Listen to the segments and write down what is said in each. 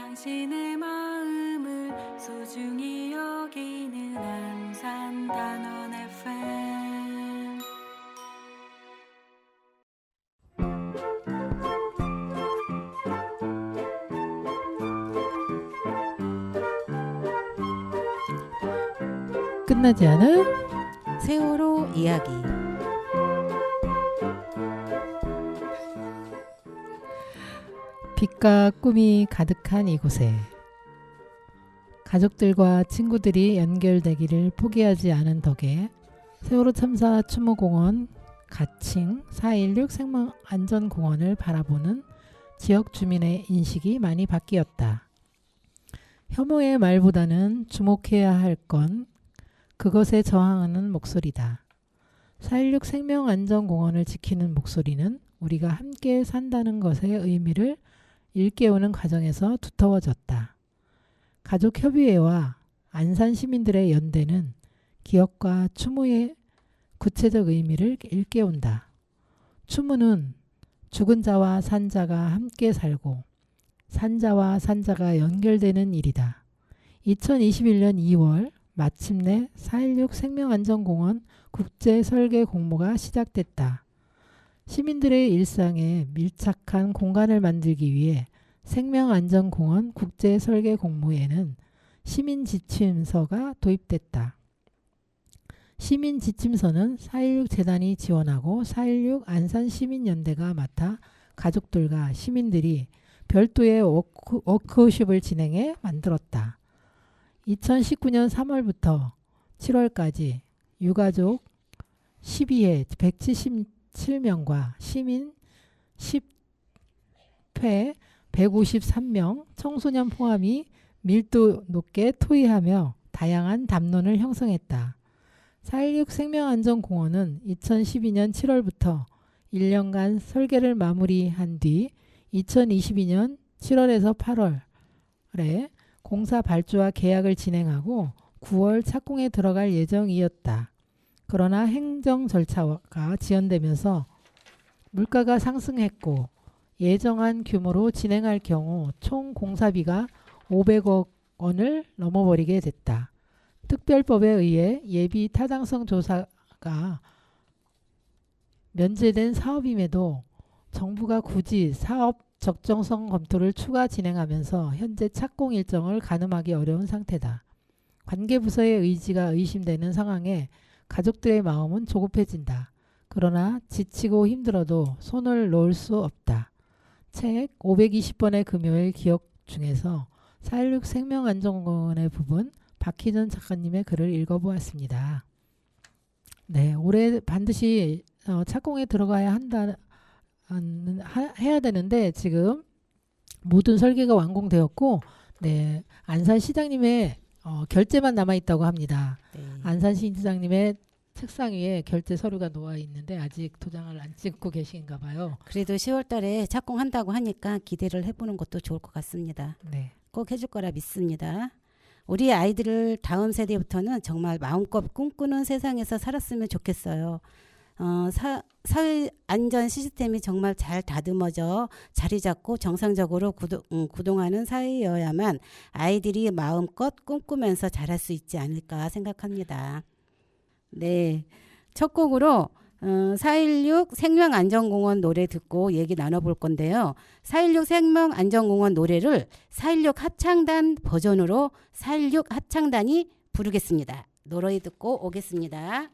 당신의 마음을 소중히 여기는 안산단원 FM. 끝나지 않은 세월호 이야기. 빛과 꿈이 가득한 이곳에 가족들과 친구들이 연결되기를 포기하지 않은 덕에 세월호 참사 추모공원 가칭 4.16 생명안전공원을 바라보는 지역 주민의 인식이 많이 바뀌었다. 혐오의 말보다는 주목해야 할 건 그것에 저항하는 목소리다. 4.16 생명안전공원을 지키는 목소리는 우리가 함께 산다는 것의 의미를 일깨우는 과정에서 두터워졌다. 가족협의회와 안산 시민들의 연대는 기억과 추모의 구체적 의미를 일깨운다. 추모는 죽은 자와 산자가 함께 살고 산자와 산자가 연결되는 일이다. 2021년 2월 마침내 4.16 생명안전공원 국제설계 공모가 시작됐다. 시민들의 일상에 밀착한 공간을 만들기 위해 생명안전공원 국제설계 공모에는 시민지침서가 도입됐다. 시민지침서는 4.16 재단이 지원하고 4.16 안산시민연대가 맡아 가족들과 시민들이 별도의 워크숍을 진행해 만들었다. 2019년 3월부터 7월까지 유가족 12회 177명과 시민 10회 153명, 청소년 포함이 밀도 높게 토의하며 다양한 담론을 형성했다. 4.16 생명안전공원은 2012년 7월부터 1년간 설계를 마무리한 뒤 2022년 7월에서 8월에 공사 발주와 계약을 진행하고 9월 착공에 들어갈 예정이었다. 그러나 행정 절차가 지연되면서 물가가 상승했고 예정한 규모로 진행할 경우 총 공사비가 500억 원을 넘어버리게 됐다. 특별법에 의해 예비 타당성 조사가 면제된 사업임에도 정부가 굳이 사업 적정성 검토를 추가 진행하면서 현재 착공 일정을 가늠하기 어려운 상태다. 관계부서의 의지가 의심되는 상황에 가족들의 마음은 조급해진다. 그러나 지치고 힘들어도 손을 놓을 수 없다. 책 520번의 금요일 기억 중에서 4.16 생명안전공원의 부분 박희전 작가님의 글을 읽어보았습니다. 네, 올해 반드시 착공에 들어가야 해야 되는데 지금 모든 설계가 완공되었고, 네, 안산시장님의 결재만 남아있다고 합니다. 네. 안산시장님의 책상 위에 결제 서류가 놓아 있는데 아직 도장을 안 찍고 계신가 봐요. 그래도 10월 달에 착공한다고 하니까 기대를 해보는 것도 좋을 것 같습니다. 네. 꼭 해줄 거라 믿습니다. 우리 아이들을 다음 세대부터는 정말 마음껏 꿈꾸는 세상에서 살았으면 좋겠어요. 사회 안전 시스템이 정말 잘 다듬어져 자리 잡고 정상적으로 구동하는 사회여야만 아이들이 마음껏 꿈꾸면서 자랄 수 있지 않을까 생각합니다. 네, 첫 곡으로 4.16 생명안전공원 노래 듣고 얘기 나눠볼 건데요. 4.16 생명안전공원 노래를 4.16 합창단 버전으로 4.16 합창단이 부르겠습니다. 노래 듣고 오겠습니다.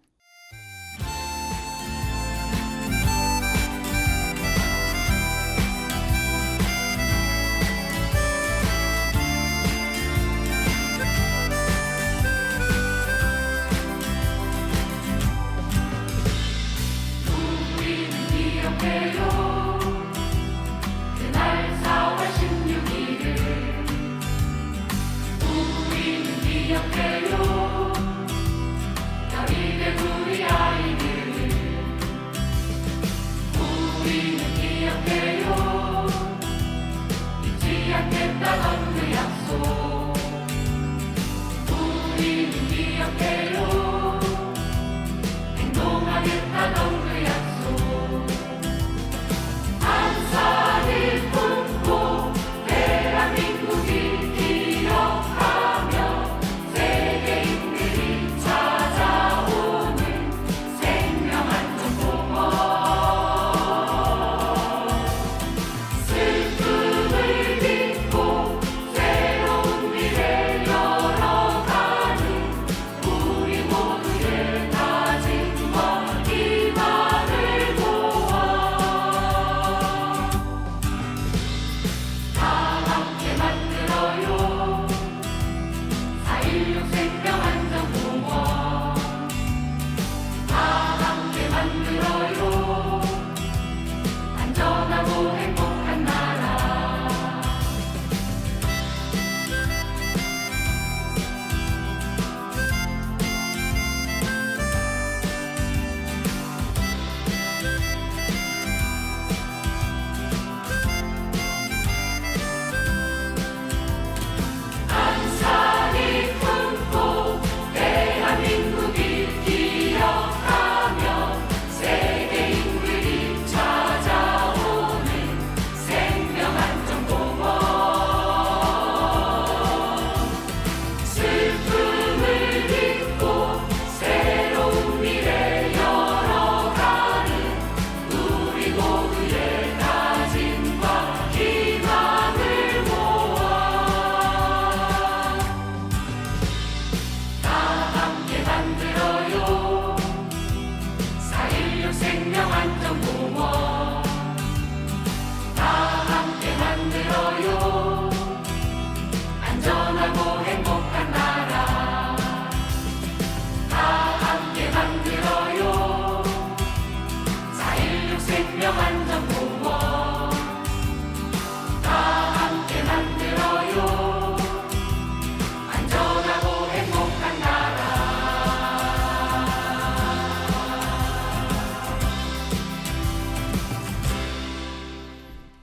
그날 4월 16일을 우리는 기억해요. 별이 되고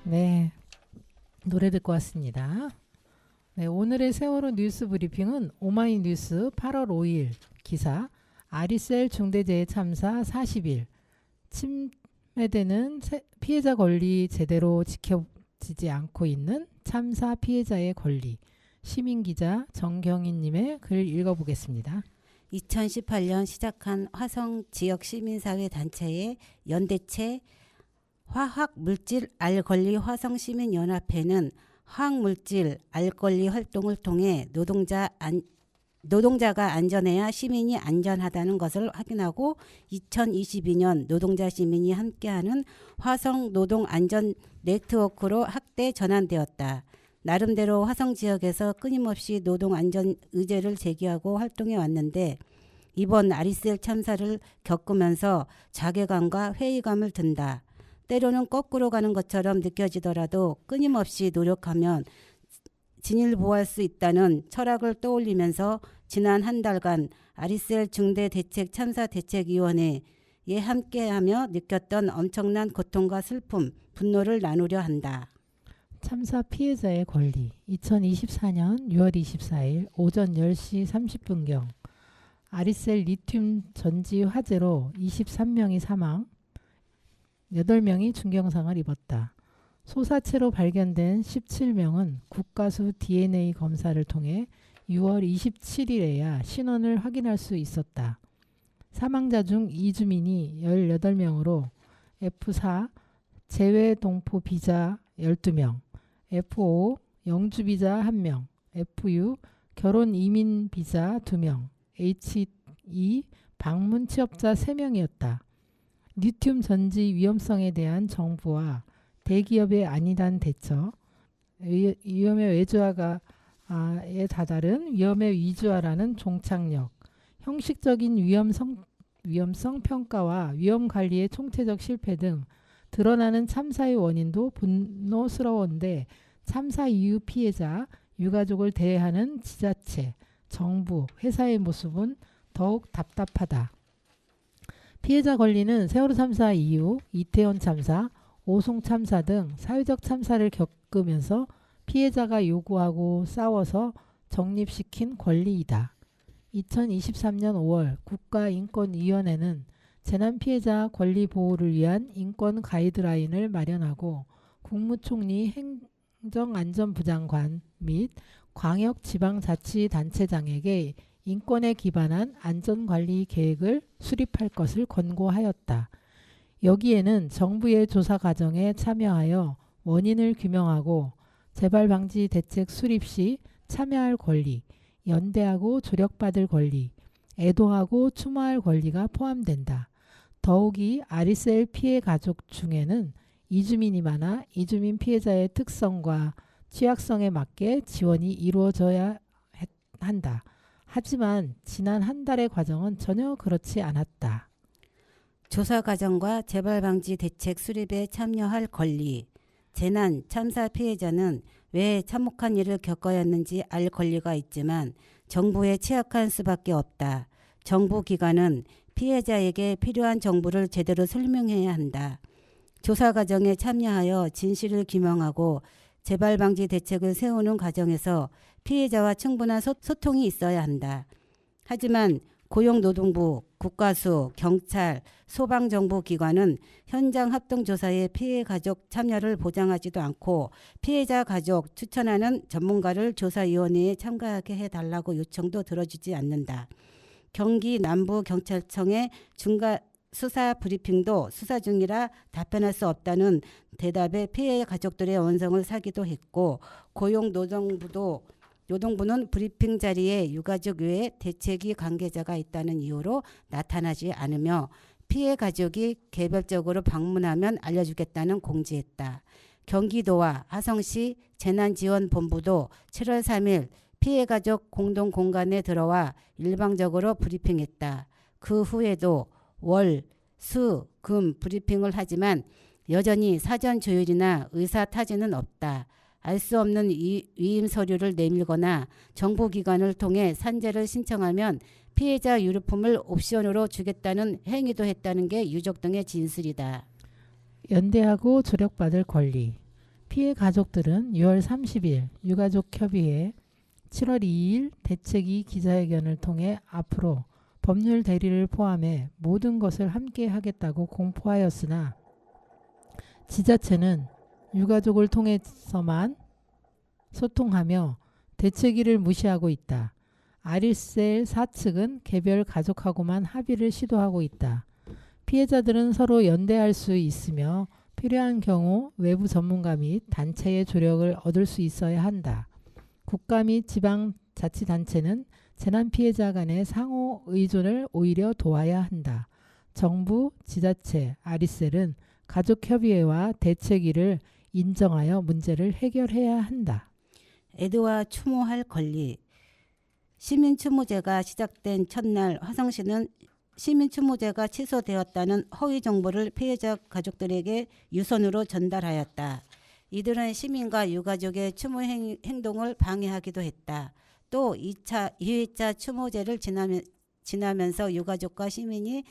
네, 노래 듣고 왔습니다. 네, 오늘의 세월호 뉴스 브리핑은 오마이뉴스 8월 5일 기사 아리셀 중대재해 참사 40일 침해되는 피해자 권리 제대로 지켜지지 않고 있는 참사 피해자의 권리 시민기자 정경인님의 글 읽어보겠습니다. 2018년 시작한 화성 지역 시민사회 단체의 연대체 화학물질 알권리 화성시민연합회는 화학물질 알권리 활동을 통해 노동자가 안전해야 시민이 안전하다는 것을 확인하고 2022년 노동자 시민이 함께하는 화성 노동 안전 네트워크로 확대 전환되었다. 나름대로 화성 지역에서 끊임없이 노동 안전 의제를 제기하고 활동해 왔는데 이번 아리셀 참사를 겪으면서 자괴감과 회의감을 든다. 때로는 거꾸로 가는 것처럼 느껴지더라도 끊임없이 노력하면 진일보할 수 있다는 철학을 떠올리면서 지난 한 달간 아리셀 중대대책 참사대책위원회에 함께하며 느꼈던 엄청난 고통과 슬픔, 분노를 나누려 한다. 참사 피해자의 권리 2024년 6월 24일 오전 10시 30분경 아리셀 리튬 전지 화재로 23명이 사망, 8명이 중경상을 입었다. 소사체로 발견된 17명은 국가수 DNA 검사를 통해 6월 27일에야 신원을 확인할 수 있었다. 사망자 중 이주민이 18명으로 F4 재외동포 비자 12명, F5 영주비자 1명, FU 결혼 이민 비자 2명, H2 방문 취업자 3명이었다. 리튬 전지 위험성에 대한 정부와 대기업의 안일한 대처, 위험의 외주화에 다다른 위험의 위주화라는 종착역, 형식적인 위험성 평가와 위험 관리의 총체적 실패 등 드러나는 참사의 원인도 분노스러운데 참사 이후 피해자, 유가족을 대하는 지자체, 정부, 회사의 모습은 더욱 답답하다. 피해자 권리는 세월호 참사 이후 이태원 참사, 오송 참사 등 사회적 참사를 겪으면서 피해자가 요구하고 싸워서 정립시킨 권리이다. 2023년 5월 국가인권위원회는 재난피해자 권리 보호를 위한 인권 가이드라인을 마련하고 국무총리 행정안전부 장관 및 광역지방자치단체장에게 인권에 기반한 안전관리 계획을 수립할 것을 권고하였다. 여기에는 정부의 조사 과정에 참여하여 원인을 규명하고 재발방지 대책 수립 시 참여할 권리, 연대하고 조력받을 권리, 애도하고 추모할 권리가 포함된다. 더욱이 아리셀 피해 가족 중에는 이주민이 많아 이주민 피해자의 특성과 취약성에 맞게 지원이 이루어져야 한다. 하지만 지난 한 달의 과정은 전혀 그렇지 않았다. 조사 과정과 재발방지 대책 수립에 참여할 권리. 재난, 참사 피해자는 왜 참혹한 일을 겪어야 했는지 알 권리가 있지만 정부에 취약할 수밖에 없다. 정부 기관은 피해자에게 필요한 정보를 제대로 설명해야 한다. 조사 과정에 참여하여 진실을 규명하고 재발방지 대책을 세우는 과정에서 피해자와 충분한 소통이 있어야 한다. 하지만 고용노동부, 국가수, 경찰, 소방정보기관은 현장 합동조사에 피해 가족 참여를 보장하지도 않고 피해자 가족 추천하는 전문가를 조사위원회에 참가하게 해달라고 요청도 들어주지 않는다. 경기 남부경찰청의 중간 수사 브리핑도 수사 중이라 답변할 수 없다는 대답에 피해 가족들의 원성을 사기도 했고 노동부는 브리핑 자리에 유가족 외에 대책위 관계자가 있다는 이유로 나타나지 않으며 피해 가족이 개별적으로 방문하면 알려주겠다는 공지했다. 경기도와 하성시 재난지원본부도 7월 3일 피해 가족 공동 공간에 들어와 일방적으로 브리핑했다. 그 후에도 월, 수, 금 브리핑을 하지만 여전히 사전 조율이나 의사 타진은 없다. 알 수 없는 위임 서류를 내밀거나 정보기관을 통해 산재를 신청하면 피해자 유류품을 옵션으로 주겠다는 행위도 했다는 게 유족 등의 진술이다. 연대하고 조력받을 권리. 피해 가족들은 6월 30일 유가족협의회, 7월 2일 대책위 기자회견을 통해 앞으로 법률 대리를 포함해 모든 것을 함께 하겠다고 공포하였으나 지자체는 유가족을 통해서만 소통하며 대책위를 무시하고 있다. 아리셀 사측은 개별 가족하고만 합의를 시도하고 있다. 피해자들은 서로 연대할 수 있으며 필요한 경우 외부 전문가 및 단체의 조력을 얻을 수 있어야 한다. 국가 및 지방자치단체는 재난 피해자 간의 상호 의존을 오히려 도와야 한다. 정부, 지자체, 아리셀은 가족협의회와 대책위를 인정하여 문제를 해결해야 한다. 애도와 추모할 권리. 시민추모제가 시작된 첫날 화성시는 시민추모제가 취소되었다는 허위 정보를 피해자 가족들에게 유선으로 전달하였다. 이들은 시민과 유가족의 추모 행동을 방해하기도 했다. 또 2회차 추모제를 지나면서 유가족과 시민이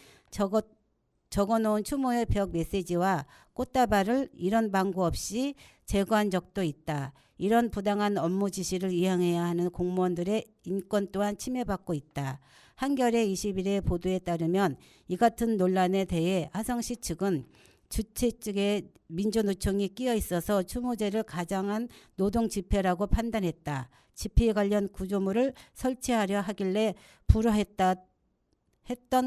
적어놓은 추모의 벽 메시지와 꽃다발을 이런 방구 없이 제거한 적도 있다. 이런 부당한 업무 지시를 이행해야 하는 공무원들의 인권 또한 침해받고 있다. 한겨레 21의 보도에 따르면 이 같은 논란에 대해 화성시 측은 주최 측에 민주노총이 끼어 있어서 추모제를 가장한 노동 집회라고 판단했다. 집회 관련 구조물을 설치하려 하길래 불허했던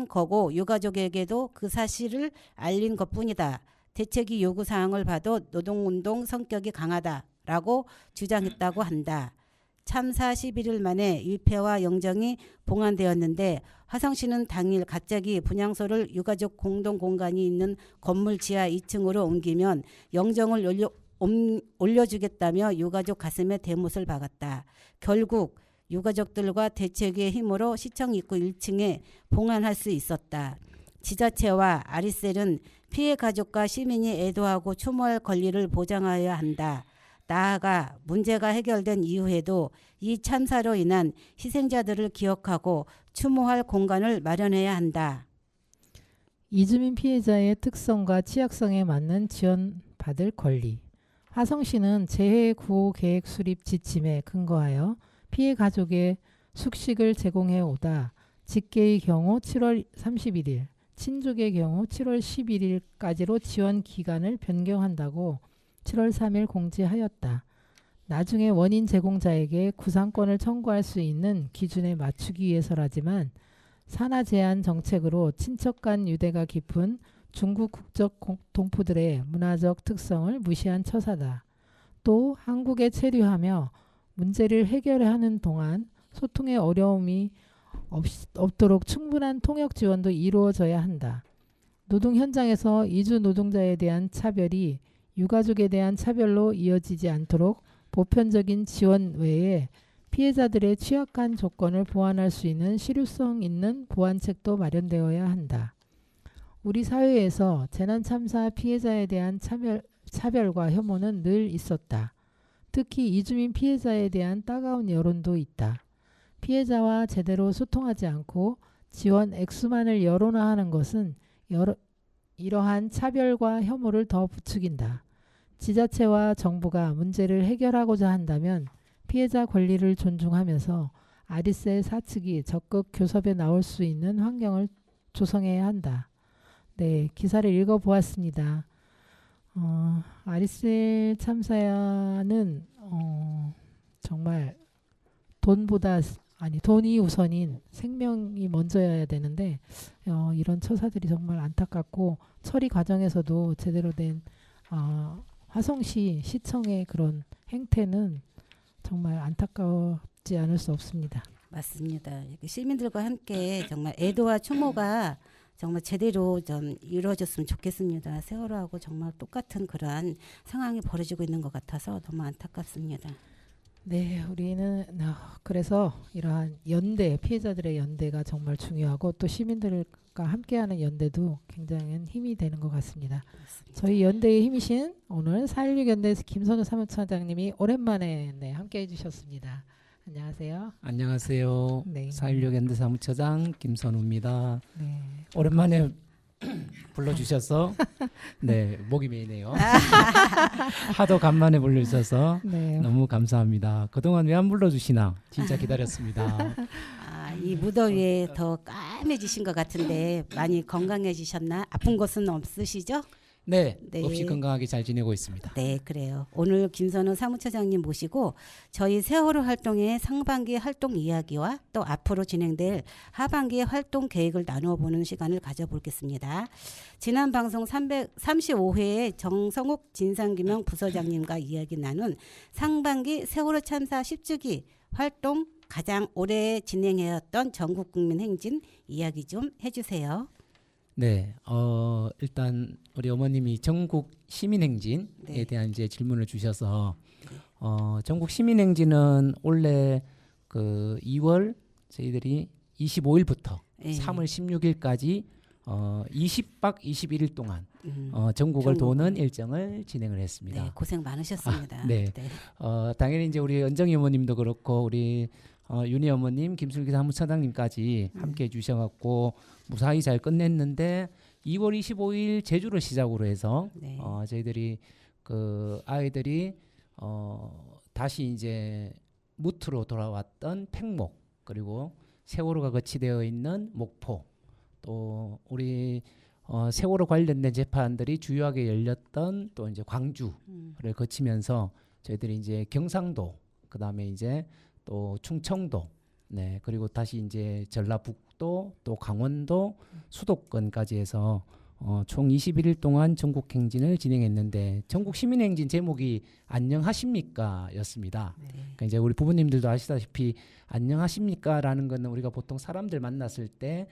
거고 유가족에게도 그 사실을 알린 것뿐이다. 대책위 요구사항을 봐도 노동운동 성격이 강하다라고 주장했다고 한다. 참사 11일 만에 위패와 영정이 봉안되었는데 화성시는 당일 갑자기 분향소를 유가족 공동공간이 있는 건물 지하 2층으로 옮기면 영정을 올려주겠다며 유가족 가슴에 대못을 박았다. 결국 유가족들과 대책위의 힘으로 시청 입구 1층에 봉안할 수 있었다. 지자체와 아리셀은 피해 가족과 시민이 애도하고 추모할 권리를 보장하여야 한다. 나아가 문제가 해결된 이후에도 이 참사로 인한 희생자들을 기억하고 추모할 공간을 마련해야 한다. 이주민 피해자의 특성과 취약성에 맞는 지원받을 권리. 화성시는 재해구호 계획 수립 지침에 근거하여 피해 가족의 숙식을 제공해 오다 직계의 경우 7월 31일, 친족의 경우 7월 11일까지로 지원 기간을 변경한다고 7월 3일 공지하였다. 나중에 원인 제공자에게 구상권을 청구할 수 있는 기준에 맞추기 위해서라지만 산하 제한 정책으로 친척 간 유대가 깊은 중국 국적 동포들의 문화적 특성을 무시한 처사다. 또 한국에 체류하며 문제를 해결하는 동안 소통의 어려움이 없도록 충분한 통역 지원도 이루어져야 한다. 노동 현장에서 이주 노동자에 대한 차별이 유가족에 대한 차별로 이어지지 않도록 보편적인 지원 외에 피해자들의 취약한 조건을 보완할 수 있는 실효성 있는 보완책도 마련되어야 한다. 우리 사회에서 재난참사 피해자에 대한 차별과 혐오는 늘 있었다. 특히 이주민 피해자에 대한 따가운 여론도 있다. 피해자와 제대로 소통하지 않고 지원 액수만을 여론화하는 것은 이러한 차별과 혐오를 더 부추긴다. 지자체와 정부가 문제를 해결하고자 한다면 피해자 권리를 존중하면서 아리셀 사측이 적극 교섭에 나올 수 있는 환경을 조성해야 한다. 네, 기사를 읽어보았습니다. 아리셀 참사는 정말 돈이 우선인 생명이 먼저여야 되는데 이런 처사들이 정말 안타깝고 처리 과정에서도 제대로 된 화성시 시청의 그런 행태는 정말 안타깝지 않을 수 없습니다. 맞습니다. 시민들과 함께 정말 애도와 추모가 정말 제대로 좀 이루어졌으면 좋겠습니다. 세월호하고 정말 똑같은 그러한 상황이 벌어지고 있는 것 같아서 너무 안타깝습니다. 네, 우리는 그래서 이러한 연대, 피해자들의 연대가 정말 중요하고 또 시민들과 함께하는 연대도 굉장히 힘이 되는 것 같습니다. 맞습니다. 저희 연대의 힘이신 오늘 4.16 연대에서 김선우 사무처장님이 오랜만에 함께해 주셨습니다. 안녕하세요. 안녕하세요. 네. 4.16 연대 사무처장 김선우입니다. 네. 오랜만에 불러주셔서 네 목이 메이네요. 하도 간만에 불러주셔서 네. 너무 감사합니다. 그동안 왜 안 불러주시나 진짜 기다렸습니다. 이 무더위에 더 까매지신 것 같은데 많이 건강해지셨나? 아픈 것은 없으시죠? 네, 네. 없이 건강하게 잘 지내고 있습니다. 네, 그래요. 오늘 김선우 사무처장님 모시고 저희 세월호 활동의 상반기 활동 이야기와 또 앞으로 진행될 하반기의 활동 계획을 나누어 보는 시간을 가져보겠습니다. 지난 방송 335회에 정성욱 진상규명 부서장님과 이야기 나눈 상반기 세월호 참사 10주기 활동 가장 오래 진행해왔던 전국 국민 행진 이야기 좀 해주세요. 네, 일단 우리 어머님이 전국 시민행진에 네. 대한 이제 질문을 주셔서 전국 시민행진은 원래 그 2월 저희들이 25일부터 네. 3월 16일까지 20박 21일 동안 전국을. 전국을 도는 일정을 진행을 했습니다. 네, 고생 많으셨습니다. 네. 당연히 이제 우리 은정이 어머님도 그렇고 우리 윤희 어머님, 김슬기 사무처장님까지 함께 해주셔갖고 무사히 잘 끝냈는데 2월 25일 제주를 시작으로 해서 네. 저희들이 그 아이들이 다시 이제 무트로 돌아왔던 팽목 그리고 세월호가 거치되어 있는 목포 또 우리 세월호 관련된 재판들이 주요하게 열렸던 또 이제 광주를 거치면서 저희들이 이제 경상도 그다음에 이제 또 충청도 네 그리고 다시 이제 전라북도 또 강원도 수도권까지 해서 총 21일 동안 전국 행진을 진행했는데 전국 시민 행진 제목이 안녕하십니까였습니다. 네. 그러니까 이제 우리 부모님들도 아시다시피 안녕하십니까라는 거는 우리가 보통 사람들 만났을 때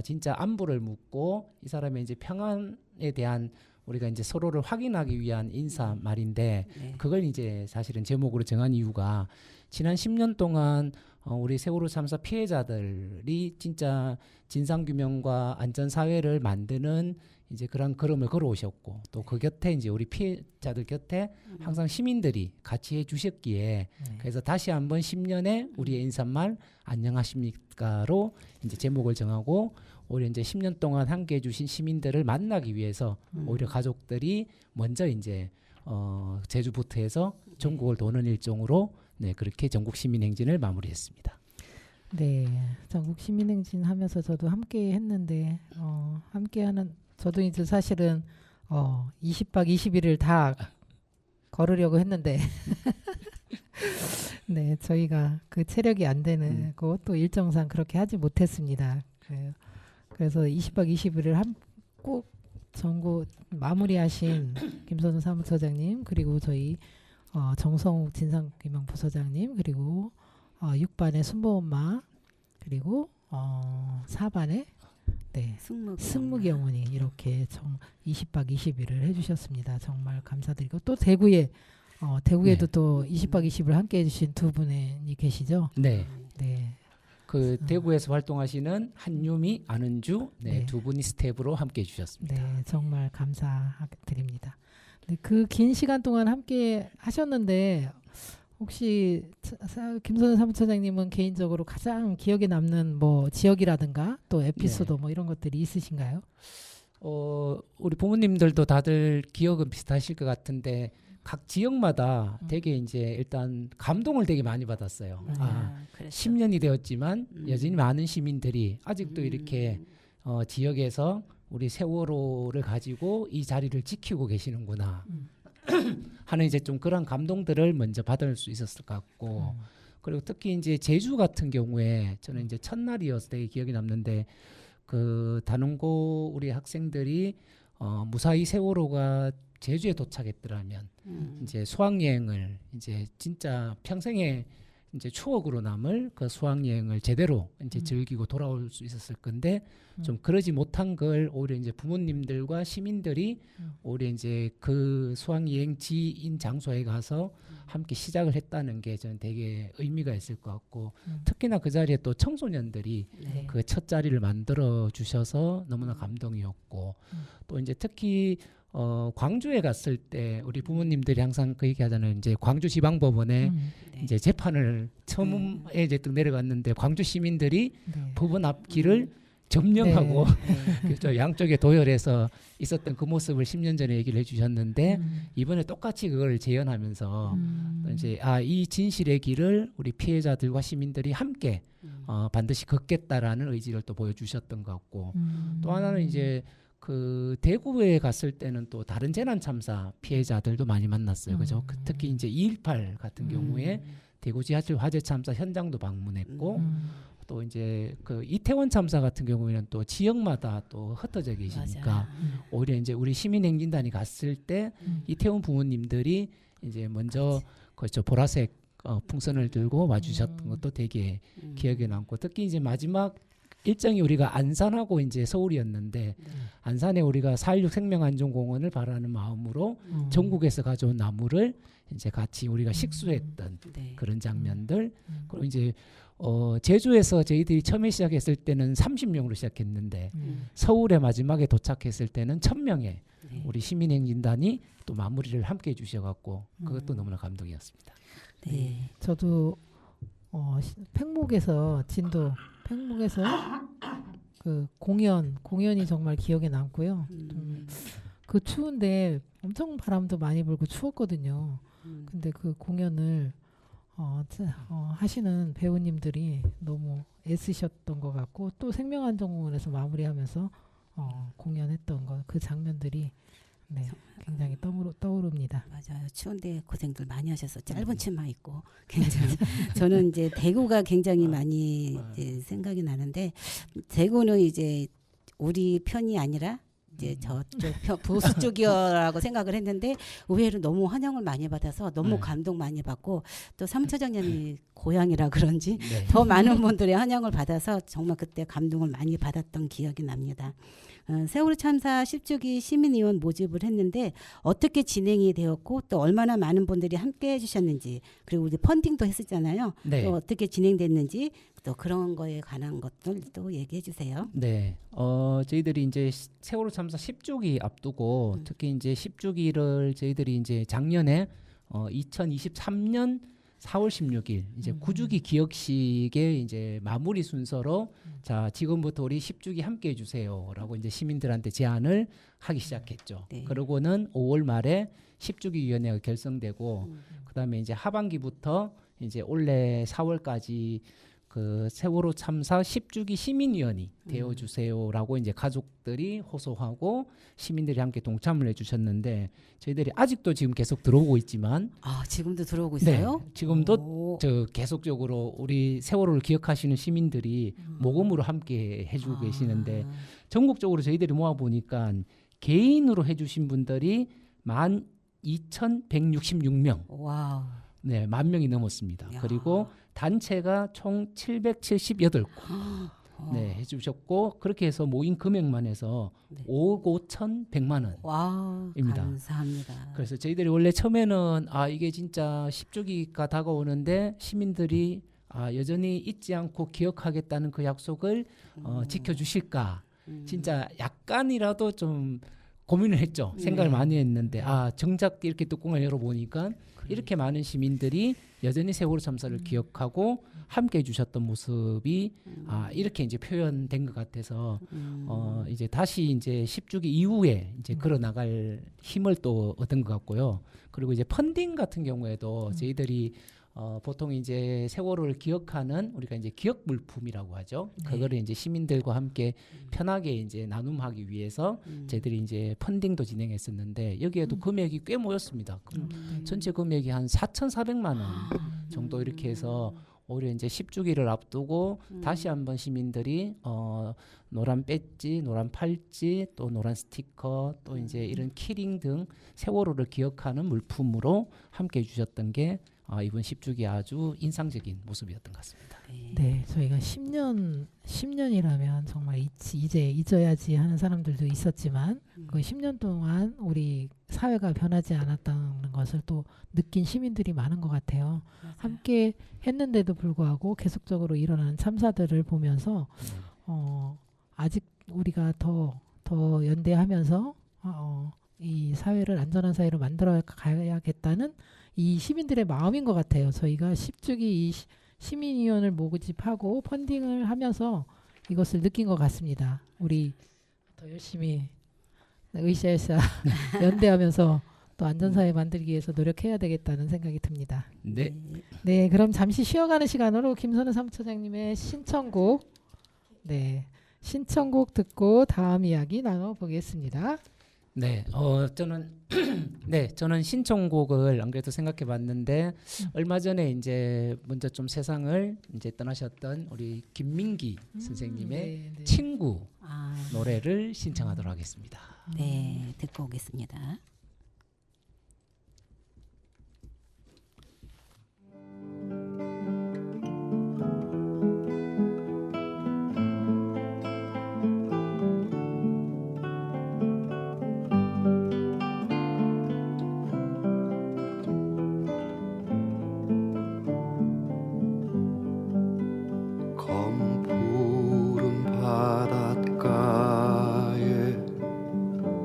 진짜 안부를 묻고 이 사람의 이제 평안에 대한 우리가 이제 서로를 확인하기 위한 인사 말인데 네. 그걸 이제 사실은 제목으로 정한 이유가 지난 10년 동안 우리 세월호 참사 피해자들이 진짜 진상규명과 안전사회를 만드는 이제 그런 걸음을 걸어오셨고 또 그 곁에 이제 우리 피해자들 곁에 항상 시민들이 같이 해주셨기에 그래서 다시 한번 10년의 우리의 인사말 안녕하십니까로 이제 제목을 정하고 오히려 이제 10년 동안 함께 해주신 시민들을 만나기 위해서 오히려 가족들이 먼저 이제 제주부터 해서 전국을 도는 일정으로 네 그렇게 전국 시민행진을 마무리했습니다. 네, 전국 시민행진 하면서 저도 함께 했는데 함께하는 저도 이제 사실은 20박 20일을 다 걸으려고 했는데 네 저희가 그 체력이 안 되는 또 일정상 그렇게 하지 못했습니다. 그래서 20박 20일을 꼭 전국 마무리하신 김선우 사무처장님 그리고 저희 정성욱 진상규명 부서장님 그리고 6반의 순보엄마 그리고 4반의 네, 승무기 어머니 이렇게 20박 20일을 해주셨습니다. 정말 감사드리고 또 대구에도 네. 또 20박 20일 함께 해주신 두 분이 계시죠. 네. 네. 그 대구에서 활동하시는 한유미, 안은주 네. 두 분이 스텝으로 함께 해주셨습니다. 네, 정말 감사드립니다. 네, 그 긴 시간 동안 함께 하셨는데 혹시 김선우 사무처장님은 개인적으로 가장 기억에 남는 뭐 지역이라든가 또 에피소드 뭐 이런 것들이 있으신가요? 우리 부모님들도 다들 기억은 비슷하실 것 같은데 각 지역마다 되게 이제 일단 감동을 되게 많이 받았어요. 그랬죠. 10년이 되었지만 여전히 많은 시민들이 아직도 이렇게 지역에서 우리 세월호를 가지고 이 자리를 지키고 계시는구나 하는 이제 좀 그런 감동들을 먼저 받을 수 있었을 것 같고 그리고 특히 이제 제주 같은 경우에 저는 이제 첫날이어서 되게 기억이 남는데 그 단원고 우리 학생들이 무사히 세월호가 제주에 도착했더라면 이제 수학여행을 이제 진짜 평생의 이제 추억으로 남을 그 수학여행을 제대로 이제 즐기고 돌아올 수 있었을 건데 좀 그러지 못한 걸 오히려 이제 부모님들과 시민들이 오히려 이제 그 수학여행지인 장소에 가서 함께 시작을 했다는 게 저는 되게 의미가 있을 것 같고 특히나 그 자리에 또 청소년들이 네. 그 첫 자리를 만들어 주셔서 너무나 감동이었고 또 이제 특히 광주에 갔을 때 우리 부모님들이 항상 그 얘기하잖아요. 이제 광주지방법원에 네. 이제 재판을 처음에 이제 또 내려갔는데 광주 시민들이 네. 법원 앞길을 점령하고 네. 그렇죠. 양쪽에 도열해서 있었던 그 모습을 10년 전에 얘기를 해주셨는데 이번에 똑같이 그걸 재현하면서 또 이제 이 진실의 길을 우리 피해자들과 시민들이 함께 반드시 걷겠다라는 의지를 또 보여주셨던 것 같고 또 하나는 이제 그 대구에 갔을 때는 또 다른 재난 참사 피해자들도 많이 만났어요. 그죠? 특히 이제 2.18 같은 경우에 대구 지하철 화재 참사 현장도 방문했고 또 이제 그 이태원 참사 같은 경우에는 또 지역마다 또 흩어져 계시니까 맞아. 오히려 이제 우리 시민행진단이 갔을 때 이태원 부모님들이 이제 먼저 그렇죠 보라색 풍선을 들고 와주셨던 것도 되게 기억에 남고 특히 이제 마지막 일정이 우리가 안산하고 이제 서울이었는데 안산에 우리가 4.16 생명안전공원을 바라는 마음으로 전국에서 가져온 나무를 이제 같이 우리가 식수했던 네. 그런 장면들 그리고 이제 제주에서 저희들이 처음에 시작했을 때는 30명으로 시작했는데 서울에 마지막에 도착했을 때는 1000명의 네. 우리 시민행진단이 또 마무리를 함께 해주셔갖고 그것도 너무나 감동이었습니다. 네. 저도 팽목에서 진도 팽목에서 그 공연이 정말 기억에 남고요. 그 추운데 엄청 바람도 많이 불고 추웠거든요. 근데 그 공연을 하시는 배우님들이 너무 애쓰셨던 것 같고 또 생명안전공원에서 마무리하면서 공연했던 그 장면들이 네, 굉장히 떠오릅니다. 맞아요. 추운데 고생들 많이 하셔서 짧은 치마 입고 굉장히 저는 이제 대구가 굉장히 많이 이제 생각이 나는데 대구는 이제 우리 편이 아니라 이제 저쪽 보수 쪽이라고 생각을 했는데 의외로 너무 환영을 많이 받아서 너무 네. 감동 많이 받고 또 사무처장님이 고향이라 그런지 네. 더 많은 분들의 환영을 받아서 정말 그때 감동을 많이 받았던 기억이 납니다. 세월호 참사 10주기 시민의원 모집을 했는데 어떻게 진행이 되었고 또 얼마나 많은 분들이 함께 해주셨는지 그리고 우리 펀딩도 했었잖아요. 네. 또 어떻게 진행됐는지 또 그런 거에 관한 것들도 얘기해 주세요. 네, 저희들이 이제 세월호 참사 10주기 앞두고 특히 이제 10주기를 저희들이 이제 작년에 2023년 4월 16일 이제 9주기 기억식의 이제 마무리 순서로 자 지금부터 우리 10주기 함께 해주세요라고 이제 시민들한테 제안을 하기 시작했죠. 네. 그러고는 5월 말에 10주기 위원회가 결성되고 그다음에 이제 하반기부터 이제 올해 4월까지 그 세월호 참사 10주기 시민위원이 되어주세요라고 이제 가족들이 호소하고 시민들이 함께 동참을 해주셨는데 저희들이 아직도 지금 계속 들어오고 있지만 지금도 들어오고 있어요? 네, 지금도 오. 저 계속적으로 우리 세월호를 기억하시는 시민들이 모금으로 함께 해주고 계시는데 전국적으로 저희들이 모아보니까 개인으로 해주신 분들이 12,166명 와우. 네, 10,000명이 넘었습니다. 야. 그리고 단체가 총 778곳 네, 해주셨고 그렇게 해서 모인 금액만 해서 네. 5억 5,100만 원. 와, 입니다. 감사합니다. 그래서 저희들이 원래 처음에는 이게 진짜 10주기가 다가오는데 시민들이 여전히 잊지 않고 기억하겠다는 그 약속을 지켜주실까 진짜 약간이라도 좀 고민을 했죠. 생각을 많이 했는데 정작 이렇게 뚜껑을 열어보니까 이렇게 많은 시민들이 여전히 세월호 참사를 기억하고 함께 해주셨던 모습이 이렇게 이제 표현된 것 같아서 이제 다시 이제 10주기 이후에 이제 걸어 나갈 힘을 또 얻은 것 같고요. 그리고 이제 펀딩 같은 경우에도 저희들이 보통 이제 세월호를 기억하는 우리가 이제 기억 물품이라고 하죠. 그거를 이제 시민들과 함께 편하게 이제 나눔하기 위해서 저희들이 이제 펀딩도 진행했었는데 여기에도 금액이 꽤 모였습니다. 전체 금액이 한 4,400만 원 정도 이렇게 해서 오히려 이제 10주기를 앞두고 다시 한번 시민들이 노란 배지, 노란 팔찌, 또 노란 스티커, 또 이제 이런 키링 등 세월호를 기억하는 물품으로 함께 해주셨던 게 이번 10주기 아주 인상적인 모습이었던 것 같습니다. 네, 저희가 10년이라면 정말 이제 잊어야지 하는 사람들도 있었지만 그 10년 동안 우리 사회가 변하지 않았다는 것을 또 느낀 시민들이 많은 것 같아요. 함께 했는데도 불구하고 계속적으로 일어나는 참사들을 보면서 아직 우리가 더 연대하면서 이 사회를 안전한 사회로 만들어 가야겠다는 이 시민들의 마음인 것 같아요. 저희가 10주기 이 시민위원을 모집하고 펀딩을 하면서 이것을 느낀 것 같습니다. 우리 더 열심히 으쌰으쌰 연대하면서 또 안전사회 만들기 위해서 노력해야 되겠다는 생각이 듭니다. 네. 네, 그럼 잠시 쉬어가는 시간으로 김선우 사무처장님의 신청곡, 네, 신청곡 듣고 다음 이야기 나눠보겠습니다. 네, 저는 저는 신청곡을 안 그래도 생각해봤는데 얼마 전에 이제 먼저 좀 세상을 이제 떠나셨던 우리 김민기 선생님의 네. 친구 아, 노래를 신청하도록 하겠습니다. 네, 듣고 오겠습니다. 검푸른 바닷가에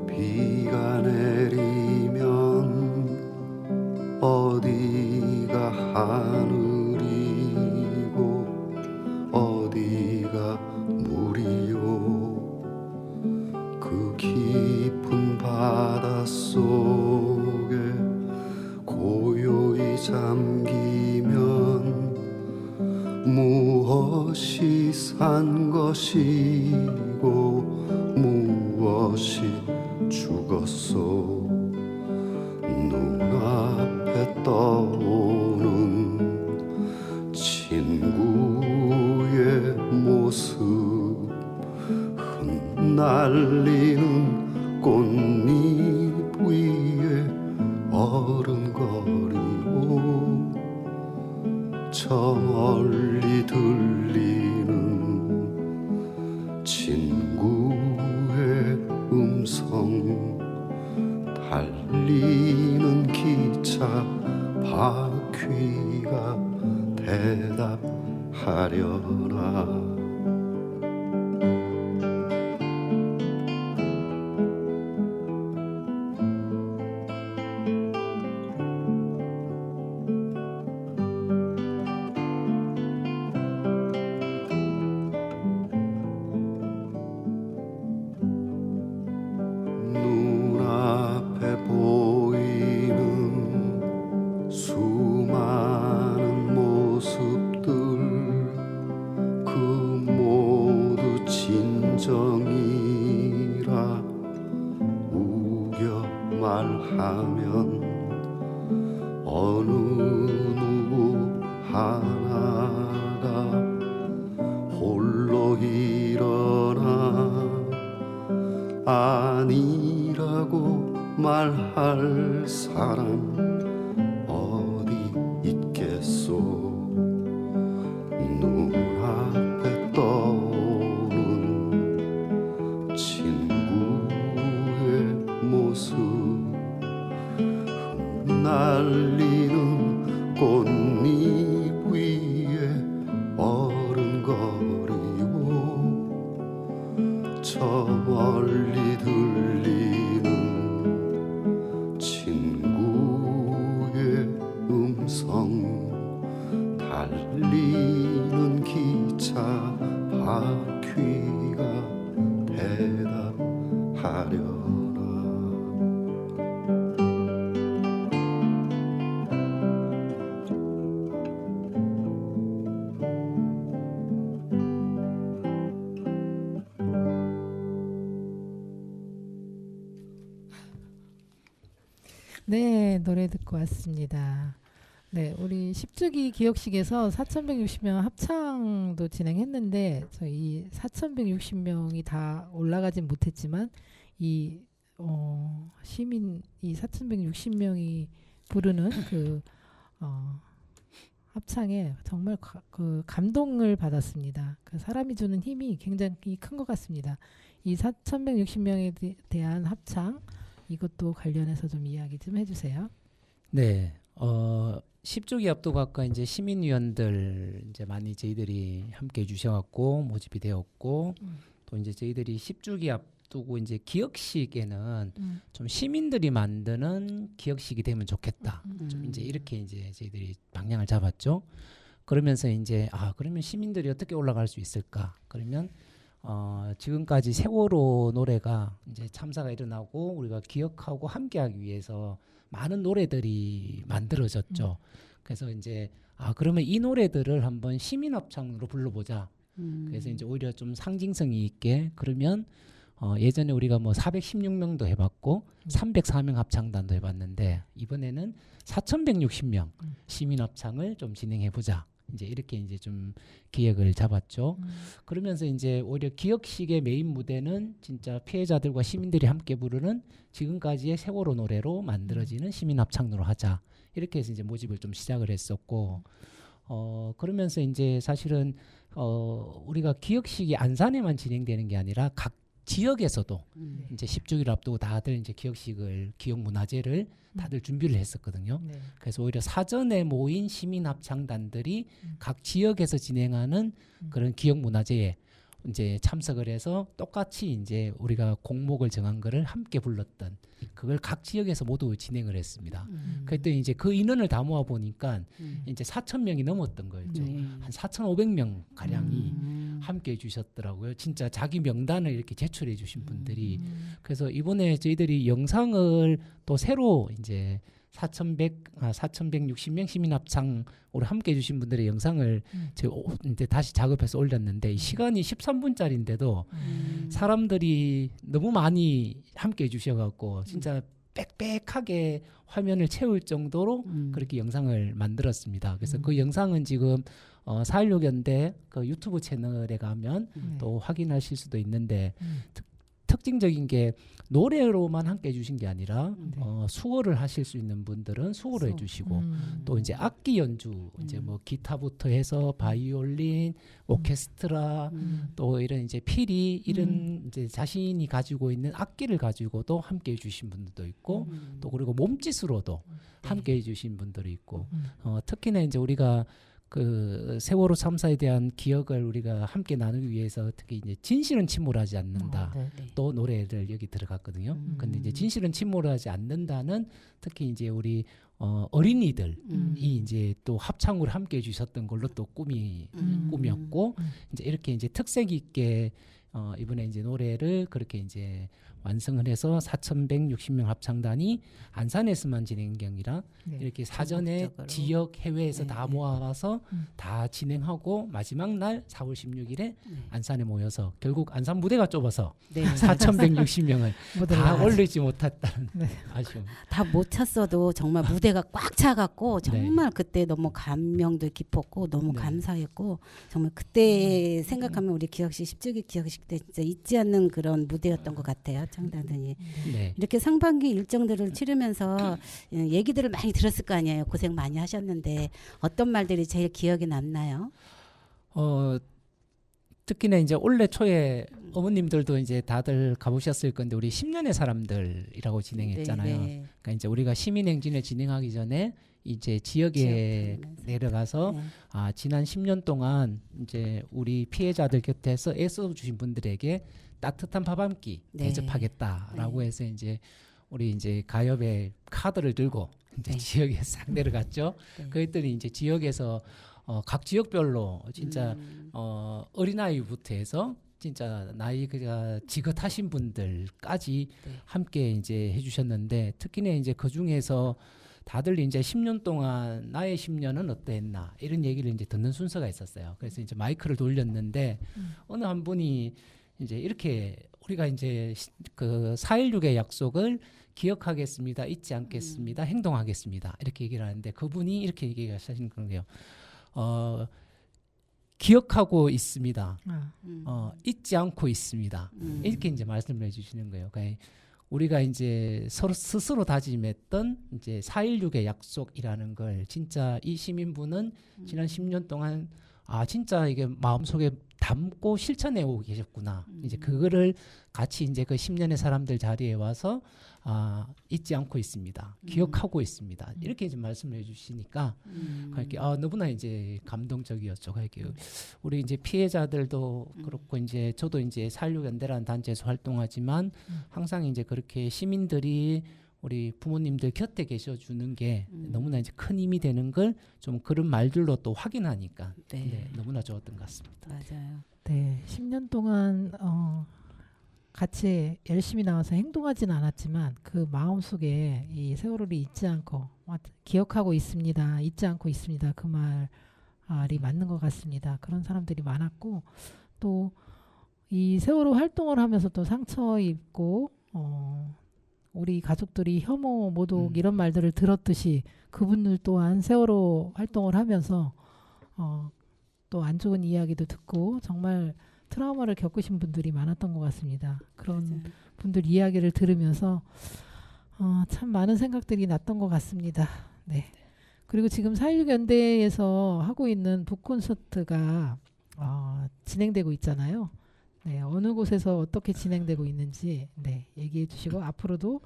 비가 내리면 어디가 하늘이고 어디가 물이요 그 깊은 바닷속에 고요히 잠기면 무엇이 산 것이고 무엇이 죽었소 눈앞에 떠오는 친구의 모습 흩날리는 꽃잎 위에 어른거리고 저 멀리 들리는 친구의 음성 달리는 기차 바퀴가 대답하려나 눈앞에 보이는 수많은 모습들 그 모두 진정이라 우겨 말하면 어느 누구 하나가 홀로 일어나 아니라고 말할 사람 어디 있겠소 눈앞에 떠오른 친구의 모습 흩날리는 꽃잎 위에 어른거리고 저 멀리 들리는 친구의 음성 달리는 기차 바퀴가 대답하려나 네, 노래 듣고 왔습니다. 네, 우리 10주기 기억식에서 4,160명 합창도 진행했는데 저희 4,160명이 다 올라가진 못했지만 이 시민 이 4,160명이 부르는 그 합창에 정말 그 감동을 받았습니다. 그 사람이 주는 힘이 굉장히 큰 것 같습니다. 이 4,160명에 대한 합창 이것도 관련해서 좀 이야기 좀 해주세요. 네, 10주기 앞두고 아까 이제 시민위원들 이제 많이 저희들이 함께 해주셔갖고 모집이 되었고 또 이제 저희들이 10주기 앞두고 이제 기억식에는 좀 시민들이 만드는 기억식이 되면 좋겠다. 좀 이제 이렇게 이제 저희들이 방향을 잡았죠. 그러면서 이제 그러면 시민들이 어떻게 올라갈 수 있을까? 그러면 지금까지 세월호 노래가 이제 참사가 일어나고 우리가 기억하고 함께하기 위해서 많은 노래들이 만들어졌죠. 그래서 이제 그러면 이 노래들을 한번 시민합창으로 불러보자. 그래서 이제 오히려 좀 상징성이 있게 그러면 예전에 우리가 뭐 416명도 해봤고 304명 합창단도 해봤는데 이번에는 4,160명 시민합창을 좀 진행해보자. 이제 이렇게 이제 좀 기획을 잡았죠. 그러면서 이제 오히려 기억식의 메인 무대는 진짜 피해자들과 시민들이 함께 부르는 지금까지의 세월호 노래로 만들어지는 시민합창으로 하자. 이렇게 해서 이제 모집을 좀 시작을 했었고, 그러면서 이제 사실은 우리가 기억식이 안산에만 진행되는 게 아니라 각 지역에서도 이제 10주기를 앞두고 다들 이제 기억문화제를 다들 준비를 했었거든요. 네. 그래서 오히려 사전에 모인 시민합창단들이 각 지역에서 진행하는 그런 기억문화제에 이제 참석을 해서 똑같이 이제 우리가 곡목을 정한 거를 함께 불렀던 그걸 각 지역에서 모두 진행을 했습니다. 그랬더니 이제 그 인원을 다 모아 보니까 이제 4,000명이 넘었던 거였죠. 한 4,500명 가량이 함께 해주셨더라고요. 진짜 자기 명단을 이렇게 제출해 주신 분들이. 그래서 이번에 저희들이 영상을 또 새로 이제 4,160명 시민합창으로 함께 해주신 분들의 영상을 제가 이제 다시 작업해서 올렸는데 이 시간이 13분짜리인데도 사람들이 너무 많이 함께 해주셔갖고 진짜 빽빽하게 화면을 채울 정도로 그렇게 영상을 만들었습니다. 그래서 그 영상은 지금 4.16 연대 그 유튜브 채널에 가면 또 확인하실 수도 있는데 특징적인 게 노래로만 함께 해주신 게 아니라 수어를 하실 수 있는 분들은 수어로 해주시고 또 이제 악기 연주 이제 뭐 기타부터 해서 바이올린, 오케스트라 또 이런 이제 피리 이런 이제 자신이 가지고 있는 악기를 가지고도 함께 해주신 분들도 있고 또 그리고 몸짓으로도 함께 해주신 분들이 있고 특히나 이제 우리가 그 세월호 참사에 대한 기억을 우리가 함께 나누기 위해서 특히 이제 진실은 침몰하지 않는다. 또 노래를 여기 들어갔거든요. 근데 이제 진실은 침몰하지 않는다는 특히 이제 우리 어린이들이 이제 또 합창으로 함께 해주셨던 걸로 또 꿈이었고 이제 이렇게 이제 특색 있게 이번에 이제 노래를 그렇게 이제 완성을 해서 4,160명 합창단이 안산에서만 진행한 게 아니라 이렇게 사전에 전국적으로. 지역 해외에서 다 모아와서 다 진행하고 마지막 날 4월 16일에 안산에 모여서 결국 안산 무대가 좁아서 4,160명을 다 올리지 못했다는 아쉬움. 다 못 찼어도 정말 무대가 꽉 차갖고 정말 그때 너무 감명도 깊었고 너무 감사했고 정말 그때 생각하면 우리 기억식 10주기 기억식 때 진짜 잊지 않는 그런 무대였던 것 같아요. 창단들이 이렇게 상반기 일정들을 치르면서 얘기들을 많이 들었을 거 아니에요. 고생 많이 하셨는데 어떤 말들이 제일 기억에 남나요? 특히나 이제 올해 초에 어머님들도 이제 다들 가보셨을 건데 우리 10년의 사람들이라고 진행했잖아요. 그러니까 이제 우리가 시민행진을 진행하기 전에 이제 지역에 내려가서 지난 10년 동안 이제 우리 피해자들 곁에서 애써주신 분들에게 따뜻한 밥 한 끼 대접하겠다라고 해서 이제 우리 이제 가협의 카드를 들고 이제 지역에 싹 내려갔죠. 그랬더니 이제 지역에서 각 지역별로 진짜 어린아이부터 해서 진짜 나이가 지긋하신 분들까지 함께 이제 해주셨는데 특히나 이제 그 중에서 다들 이제 10년 동안 나의 10년은 어떠했나 이런 얘기를 이제 듣는 순서가 있었어요. 그래서 이제 마이크를 돌렸는데 어느 한 분이 이제 이렇게 우리가 이제 그 4.16의 약속을 기억하겠습니다. 잊지 않겠습니다. 행동하겠습니다. 이렇게 얘기를 하는데 그분이 이렇게 얘기하시는 거예요. 기억하고 있습니다. 잊지 않고 있습니다. 이렇게 이제 말씀을 해주시는 거예요. 그러니까 우리가 이제 서로 스스로 다짐했던 이제 4.16의 약속이라는 걸 진짜 이 시민분은 지난 10년 동안 진짜 이게 마음속에 담고 실천해 오고 계셨구나. 이제 그거를 같이 이제 그 10년의 사람들 자리에 와서 잊지 않고 있습니다. 기억하고 있습니다. 이렇게 이제 말씀을 해주시니까 이렇게 너무나 이제 감동적이었죠. 이렇게 우리 이제 피해자들도 그렇고 이제 저도 이제 4.16 연대라는 단체에서 활동하지만 항상 이제 그렇게 시민들이 우리 부모님들 곁에 계셔주는 게 너무나 이제 큰 힘이 되는 걸 좀 그런 말들로 또 확인하니까 너무나 좋았던 것 같습니다. 맞아요. 네, 10년 동안 같이 열심히 나와서 행동하지는 않았지만 그 마음속에 이 세월호를 잊지 않고 기억하고 있습니다. 잊지 않고 있습니다. 그 말이 맞는 것 같습니다. 그런 사람들이 많았고 또 이 세월호 활동을 하면서 또 상처 입고 우리 가족들이 혐오, 모독 이런 말들을 들었듯이 그분들 또한 세월호 활동을 하면서 또 안 좋은 이야기도 듣고 정말 트라우마를 겪으신 분들이 많았던 것 같습니다. 그런 맞아요. 분들 이야기를 들으면서 참 많은 생각들이 났던 것 같습니다. 네. 그리고 지금 4.16 연대에서 하고 있는 북콘서트가 진행되고 있잖아요. 네, 어느 곳에서 어떻게 진행되고 있는지 네, 얘기해 주시고 앞으로도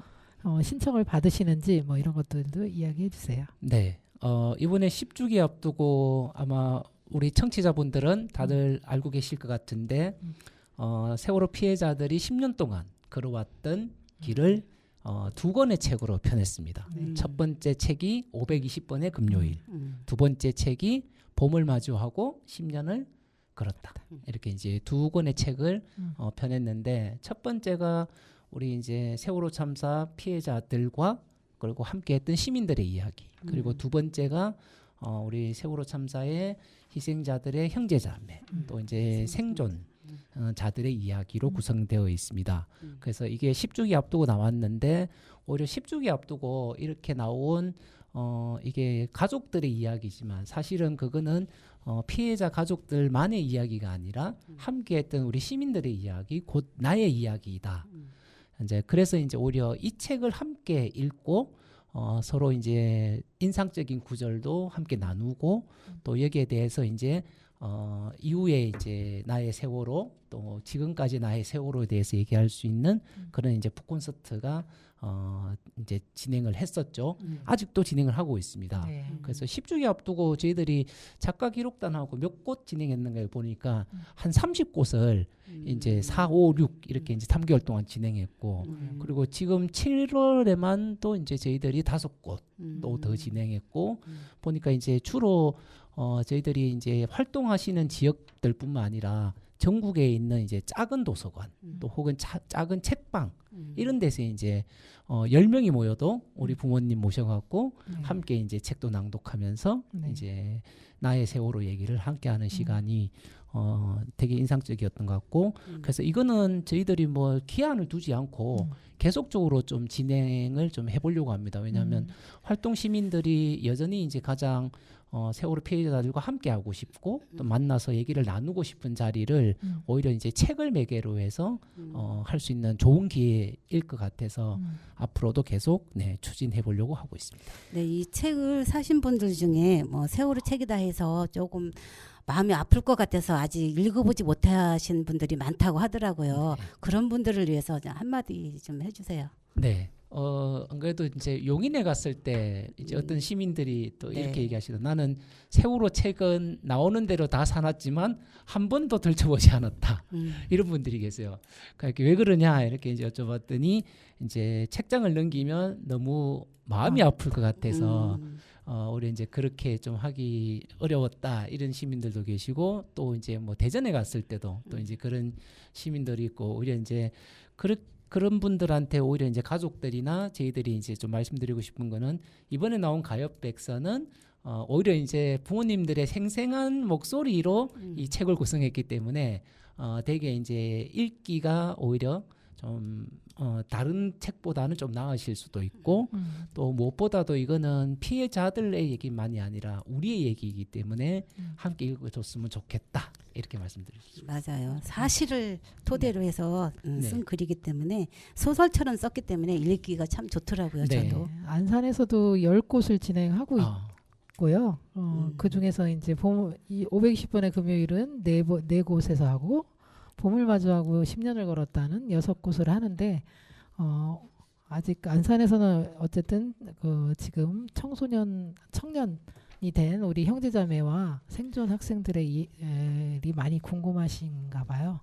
신청을 받으시는지 뭐 이런 것들도 이야기해 주세요. 네. 이번에 10주기 앞두고 아마 우리 청취자분들은 다들 알고 계실 것 같은데 세월호 피해자들이 10년 동안 걸어왔던 길을 두 권의 책으로 펴냈습니다. 첫 번째 책이 520번의 금요일, 두 번째 책이 봄을 마주하고 10년을 걸었다. 이렇게 이제 두 권의 책을 펴냈는데 첫 번째가 우리 이제 세월호 참사 피해자들과 그리고 함께했던 시민들의 이야기. 그리고 두 번째가 우리 세월호 참사의 희생자들의 형제자매, 또 이제 생존 자들의 이야기로 구성되어 있습니다. 그래서 이게 10주기 앞두고 나왔는데 오히려 10주기 앞두고 이렇게 나온 이게 가족들의 이야기지만 사실은 그거는 피해자 가족들만의 이야기가 아니라 함께했던 우리 시민들의 이야기, 곧 나의 이야기이다. 이제 그래서 이제 오히려 이 책을 함께 읽고 서로 이제 인상적인 구절도 함께 나누고 또 여기에 대해서 이제 이후에 이제 나의 세월호 또 지금까지 나의 세월호에 대해서 얘기할 수 있는 그런 이제 북콘서트가 이제 진행을 했었죠. 아직도 진행을 하고 있습니다. 네. 그래서 10주기 앞두고 저희들이 작가 기록단하고 몇 곳 진행했는가 보니까 한 30곳을 이제 4, 5, 6 이렇게 이제 3개월 동안 진행했고 그리고 지금 7월에만 또 이제 저희들이 5곳 또 더 진행했고 보니까 이제 주로 저희들이 이제 활동하시는 지역들뿐만 아니라 전국에 있는 이제 작은 도서관 또 혹은 작은 책방 이런 데서 이제 10명이 모여도 우리 부모님 모셔갖고 함께 이제 책도 낭독하면서 네. 이제 나의 세월호 얘기를 함께하는 시간이 되게 인상적이었던 것 같고 그래서 이거는 저희들이 뭐 기한을 두지 않고 계속적으로 좀 진행을 좀 해보려고 합니다. 왜냐하면 활동 시민들이 여전히 이제 가장 세월호 피해자들과 함께 하고 싶고 또 만나서 얘기를 나누고 싶은 자리를 오히려 이제 책을 매개로 해서 할 수 있는 좋은 기회일 것 같아서 앞으로도 계속 네, 추진해 보려고 하고 있습니다. 네, 이 책을 사신 분들 중에 뭐 세월호 책이다 해서 조금 마음이 아플 것 같아서 아직 읽어보지 못하신 분들이 많다고 하더라고요. 그런 분들을 위해서 한마디 좀 해주세요. 네. 안 그래도 이제 용인에 갔을 때 이제 어떤 시민들이 또 네. 이렇게 얘기하시더 나는 세월호 책은 나오는 대로 다 사놨지만 한 번도 들춰보지 않았다. 이런 분들이 계세요. 그러니까 왜 그러냐 이렇게 이제 여쭤봤더니 이제 책장을 넘기면 너무 마음이 아플 것 같아서 우리 이제 그렇게 좀 하기 어려웠다 이런 시민들도 계시고 또 이제 뭐 대전에 갔을 때도 또 이제 그런 시민들이 있고 오히려 이제 그런 분들한테 오히려 이제 가족들이나 저희들이 이제 좀 말씀드리고 싶은 거는 이번에 나온 가협백서는 오히려 이제 부모님들의 생생한 목소리로 이 책을 구성했기 때문에 되게 이제 읽기가 오히려 좀 다른 책보다는 좀 나으실 수도 있고 또 무엇보다도 이거는 피해자들의 얘기만이 아니라 우리의 얘기이기 때문에 함께 읽어줬으면 좋겠다 이렇게 말씀드리겠습니다. 맞아요. 사실을 토대로 해서 네. 쓴 글이기 때문에 소설처럼 썼기 때문에 읽기가 참 좋더라고요. 네. 저도. 안산에서도 10곳을 진행하고 있고요. 그 중에서 이제 이 520번의 금요일은 네 곳에서 하고 봄을 마주하고 10년을 걸었다는 6곳을 하는데 아직 안산에서는 어쨌든 지금 청년이 된 우리 형제자매와 생존 학생들의 일이 많이 궁금하신가 봐요.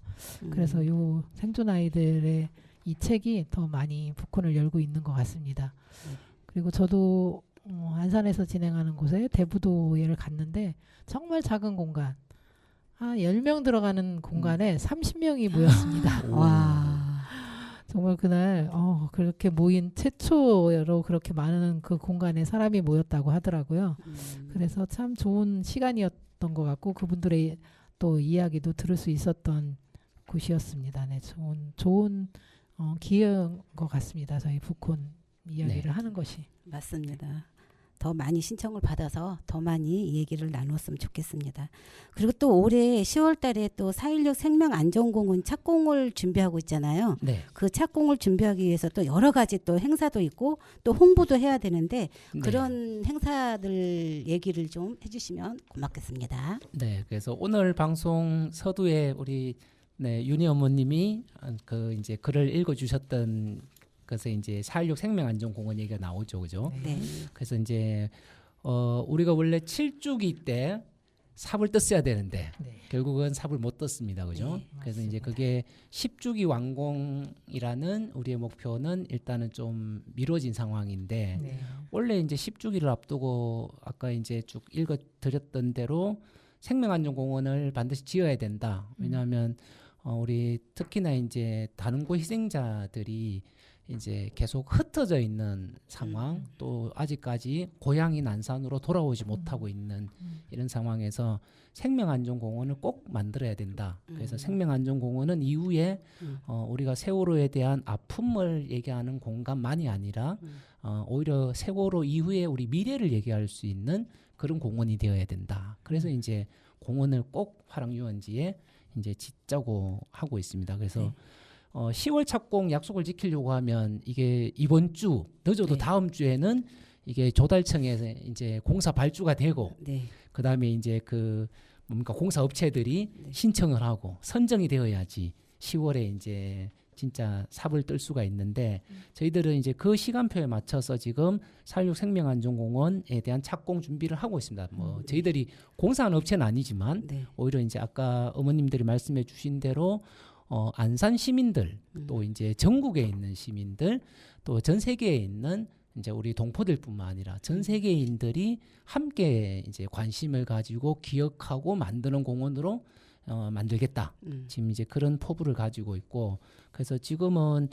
그래서 요 생존 아이들의 이 책이 더 많이 북콘을 열고 있는 것 같습니다. 그리고 저도 안산에서 진행하는 곳에 대부도회를 갔는데 정말 작은 공간 한 10명 들어가는 공간에 30명이 모였습니다. 와. 정말 그날 그렇게 모인 최초로 그렇게 많은 그 공간에 사람이 모였다고 하더라고요. 그래서 참 좋은 시간이었던 것 같고 그분들의 또 이야기도 들을 수 있었던 곳이었습니다. 네, 좋은 기회인 것 같습니다. 저희 북콘 이야기를 네. 하는 것이. 맞습니다. 더 많이 신청을 받아서 더 많이 이 얘기를 나누었으면 좋겠습니다. 그리고 또 올해 10월 달에 또 4.16 생명안전공원 착공을 준비하고 있잖아요. 네. 그 착공을 준비하기 위해서 또 여러 가지 또 행사도 있고 또 홍보도 해야 되는데 네. 그런 행사들 얘기를 좀 해주시면 고맙겠습니다. 네, 그래서 오늘 방송 서두에 우리 윤희 어머님이 그 이제 글을 읽어주셨던 것에 이제 4.16 생명안전공원 얘기가 나오죠, 그죠? 네. 그래서 이제 우리가 원래 7주기 때 삽을 떴어야 되는데 네. 결국은 삽을 못 떴습니다, 그죠? 네, 그래서 이제 맞습니다. 그게 10주기 완공이라는 우리의 목표는 일단은 좀 미뤄진 상황인데 네. 원래 이제 10주기를 앞두고 아까 이제 쭉 읽어드렸던 대로 생명안전공원을 반드시 지어야 된다. 왜냐하면 우리 특히나 이제 다른고 희생자들이 이제 계속 흩어져 있는 상황, 또 아직까지 고향인 안산으로 돌아오지 못하고 있는 이런 상황에서 생명안전공원을 꼭 만들어야 된다. 그래서 생명안전공원은 이후에 우리가 세월호에 대한 아픔을 얘기하는 공간만이 아니라 오히려 세월호 이후에 우리 미래를 얘기할 수 있는 그런 공원이 되어야 된다. 그래서 이제 공원을 꼭 화랑유원지에 이제 짓자고 하고 있습니다. 그래서 10월 착공 약속을 지키려고 하면 이게 이번 주 늦어도 네. 다음 주에는 이게 조달청에서 이제 공사 발주가 되고 네. 그다음에 이제 그 뭡니까 공사 업체들이 신청을 하고 선정이 되어야지 10월에 이제 진짜 삽을 뜰 수가 있는데 저희들은 이제 그 시간표에 맞춰서 지금 4.16 생명안전공원에 대한 착공 준비를 하고 있습니다. 뭐 저희들이 공사하는 업체는 아니지만 네. 오히려 이제 아까 어머님들이 말씀해 주신 대로 안산 시민들 또 이제 전국에 있는 시민들 또 전 세계에 있는 이제 우리 동포들뿐만 아니라 전 세계인들이 함께 이제 관심을 가지고 기억하고 만드는 공원으로 만들겠다. 지금 이제 그런 포부를 가지고 있고 그래서 지금은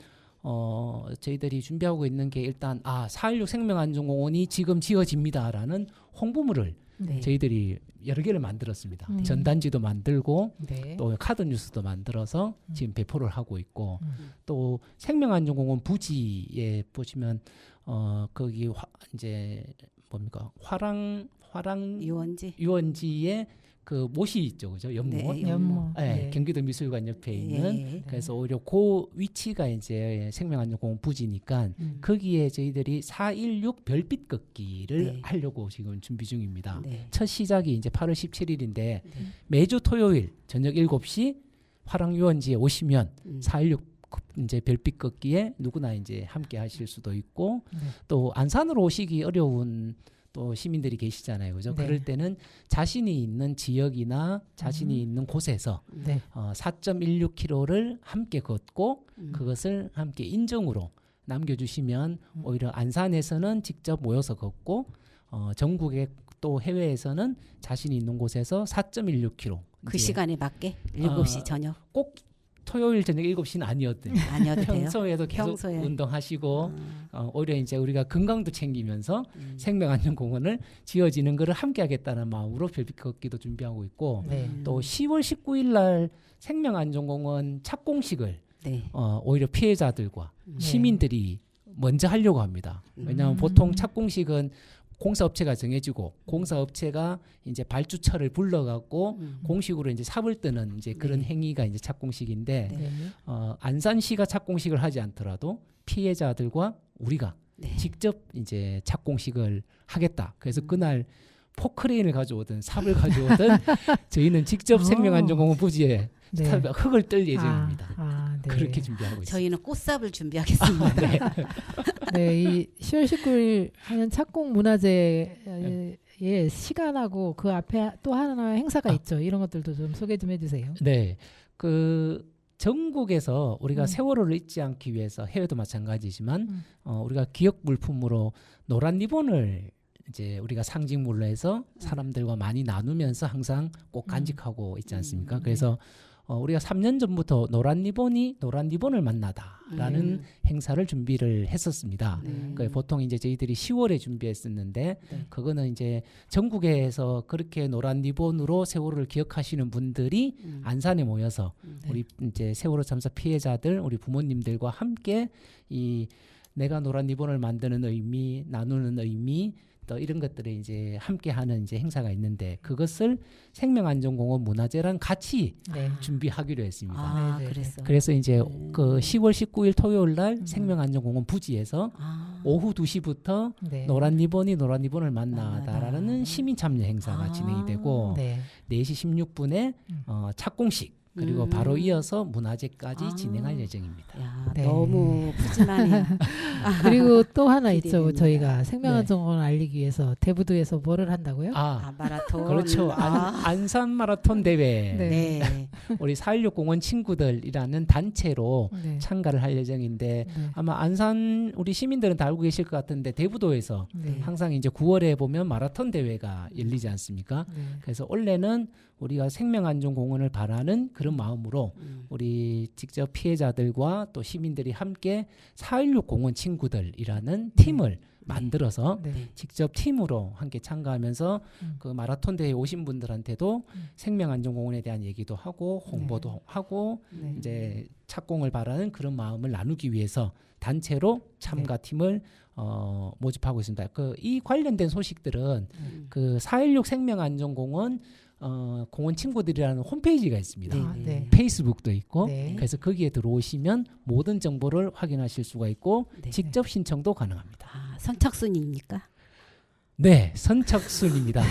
저희들이 준비하고 있는 게 일단 4.16 생명안전공원이 지금 지어집니다라는 홍보물을 네. 저희들이 여러 개를 만들었습니다. 전단지도 만들고 네. 또 카드 뉴스도 만들어서 지금 배포를 하고 있고 또 생명안전공원 부지에 보시면 거기 이제 뭡니까 화랑 유원지에 그 못이 있죠, 그죠? 연못. 네, 연못. 네, 네. 경기도 미술관 옆에 있는 예. 그래서 오히려 그 위치가 이제 생명안전공원 부지니까 거기에 저희들이 4.16 별빛 걷기를 네. 하려고 지금 준비 중입니다. 네. 첫 시작이 이제 8월 17일인데 매주 토요일 저녁 7시 화랑유원지에 오시면 4.16 이제 별빛 걷기에 누구나 이제 함께 하실 수도 있고 또 안산으로 오시기 어려운 또 시민들이 계시잖아요, 그죠? 네. 그럴 때는 자신이 있는 지역이나 자신이 있는 곳에서 네. 4.16km를 함께 걷고 그것을 함께 인증으로 남겨주시면 오히려 안산에서는 직접 모여서 걷고 전국의 또 해외에서는 자신이 있는 곳에서 4.16km 그 시간에 맞게 7시 저녁 꼭 토요일 저녁 7시는 아니어도 아니어도 돼요. 평소에도 계속 평소에. 운동하시고 오히려 이제 우리가 건강도 챙기면서 생명안전공원을 지어지는 것을 함께 하겠다는 마음으로 별빛 걷기도 준비하고 있고 네. 또 10월 19일 날 생명안전공원 착공식을 네. 오히려 피해자들과 시민들이 먼저 하려고 합니다. 왜냐하면 보통 착공식은 공사업체가 정해지고 공사업체가 이제 발주처를 불러갖고 공식으로 이제 삽을 뜨는 이제 그런 행위가 이제 착공식인데 네. 안산시가 착공식을 하지 않더라도 피해자들과 우리가 네. 직접 이제 착공식을 하겠다. 그래서 그날 포크레인을 가져오든 삽을 가져오든 저희는 직접 생명안전공원 부지에 네. 흙을 뜰 예정입니다. 네. 그렇게 준비하고 있습니다. 저희는 꽃삽을 준비하겠습니다. 네. 네, 이 10월 19일 하는 착공 문화제의 시간하고 그 앞에 또 하나 행사가 있죠. 이런 것들도 좀 소개 좀 해주세요. 네, 그 전국에서 우리가 세월호를 잊지 않기 위해서 해외도 마찬가지지만 우리가 기억 물품으로 노란 리본을 이제 우리가 상징물로 해서 사람들과 많이 나누면서 항상 꼭 간직하고 있지 않습니까? 그래서 우리가 3년 전부터 노란 리본이 노란 리본을 만나다라는 행사를 준비를 했었습니다. 보통 이제 저희들이 10월에 준비했었는데 그거는 이제 전국에서 그렇게 노란 리본으로 세월호를 기억하시는 분들이 안산에 모여서 우리 이제 세월호 참사 피해자들 우리 부모님들과 함께 이 내가 노란 리본을 만드는 의미, 나누는 의미 또 이런 것들을 이제 함께하는 이제 행사가 있는데 그것을 생명안전공원 문화재랑 같이 네. 준비하기로 했습니다. 아, 네, 네, 그랬어. 그래서 이제 그 10월 19일 토요일 날 생명안전공원 부지에서 아, 오후 2시부터 네. 노란 리본을 만나다라는 만나다. 시민 참여 행사가 아. 진행이 되고 네. 4시 16분에 착공식 그리고 바로 이어서 문화제까지 아. 진행할 예정입니다. 야, 네. 너무 푸짐하네요. 그리고 또 하나 있죠. 기대됩니다. 저희가 생명안전공원을 알리기 위해서 대부도에서 뭐를 한다고요? 아, 마라톤. 그렇죠. 안산 마라톤 대회 네. 네. 우리 4.16 공원 친구들이라는 단체로 네. 참가를 할 예정인데 네. 아마 안산 우리 시민들은 다 알고 계실 것 같은데 대부도에서 네. 항상 이제 9월에 보면 마라톤 대회가 열리지 않습니까? 네. 그래서 원래는 우리가 생명안전공원을 바라는 그런 마음으로 우리 직접 피해자들과 또 시민들이 함께 4.16 공원 친구들이라는 팀을 만들어서 네. 직접 팀으로 함께 참가하면서 음. 그 마라톤 대회에 오신 분들한테도 생명안전공원에 대한 얘기도 하고 홍보도 하고 네. 이제 착공을 바라는 그런 마음을 나누기 위해서 단체로 참가팀을 모집하고 있습니다. 이 관련된 소식들은 그 4.16 생명안전공원 공원 친구들이라는 홈페이지가 있습니다. 아, 네. 페이스북도 있고 네. 그래서 거기에 들어오시면 모든 정보를 확인하실 수가 있고 네. 직접 신청도 가능합니다. 아, 선착순입니까? 네, 선착순입니다.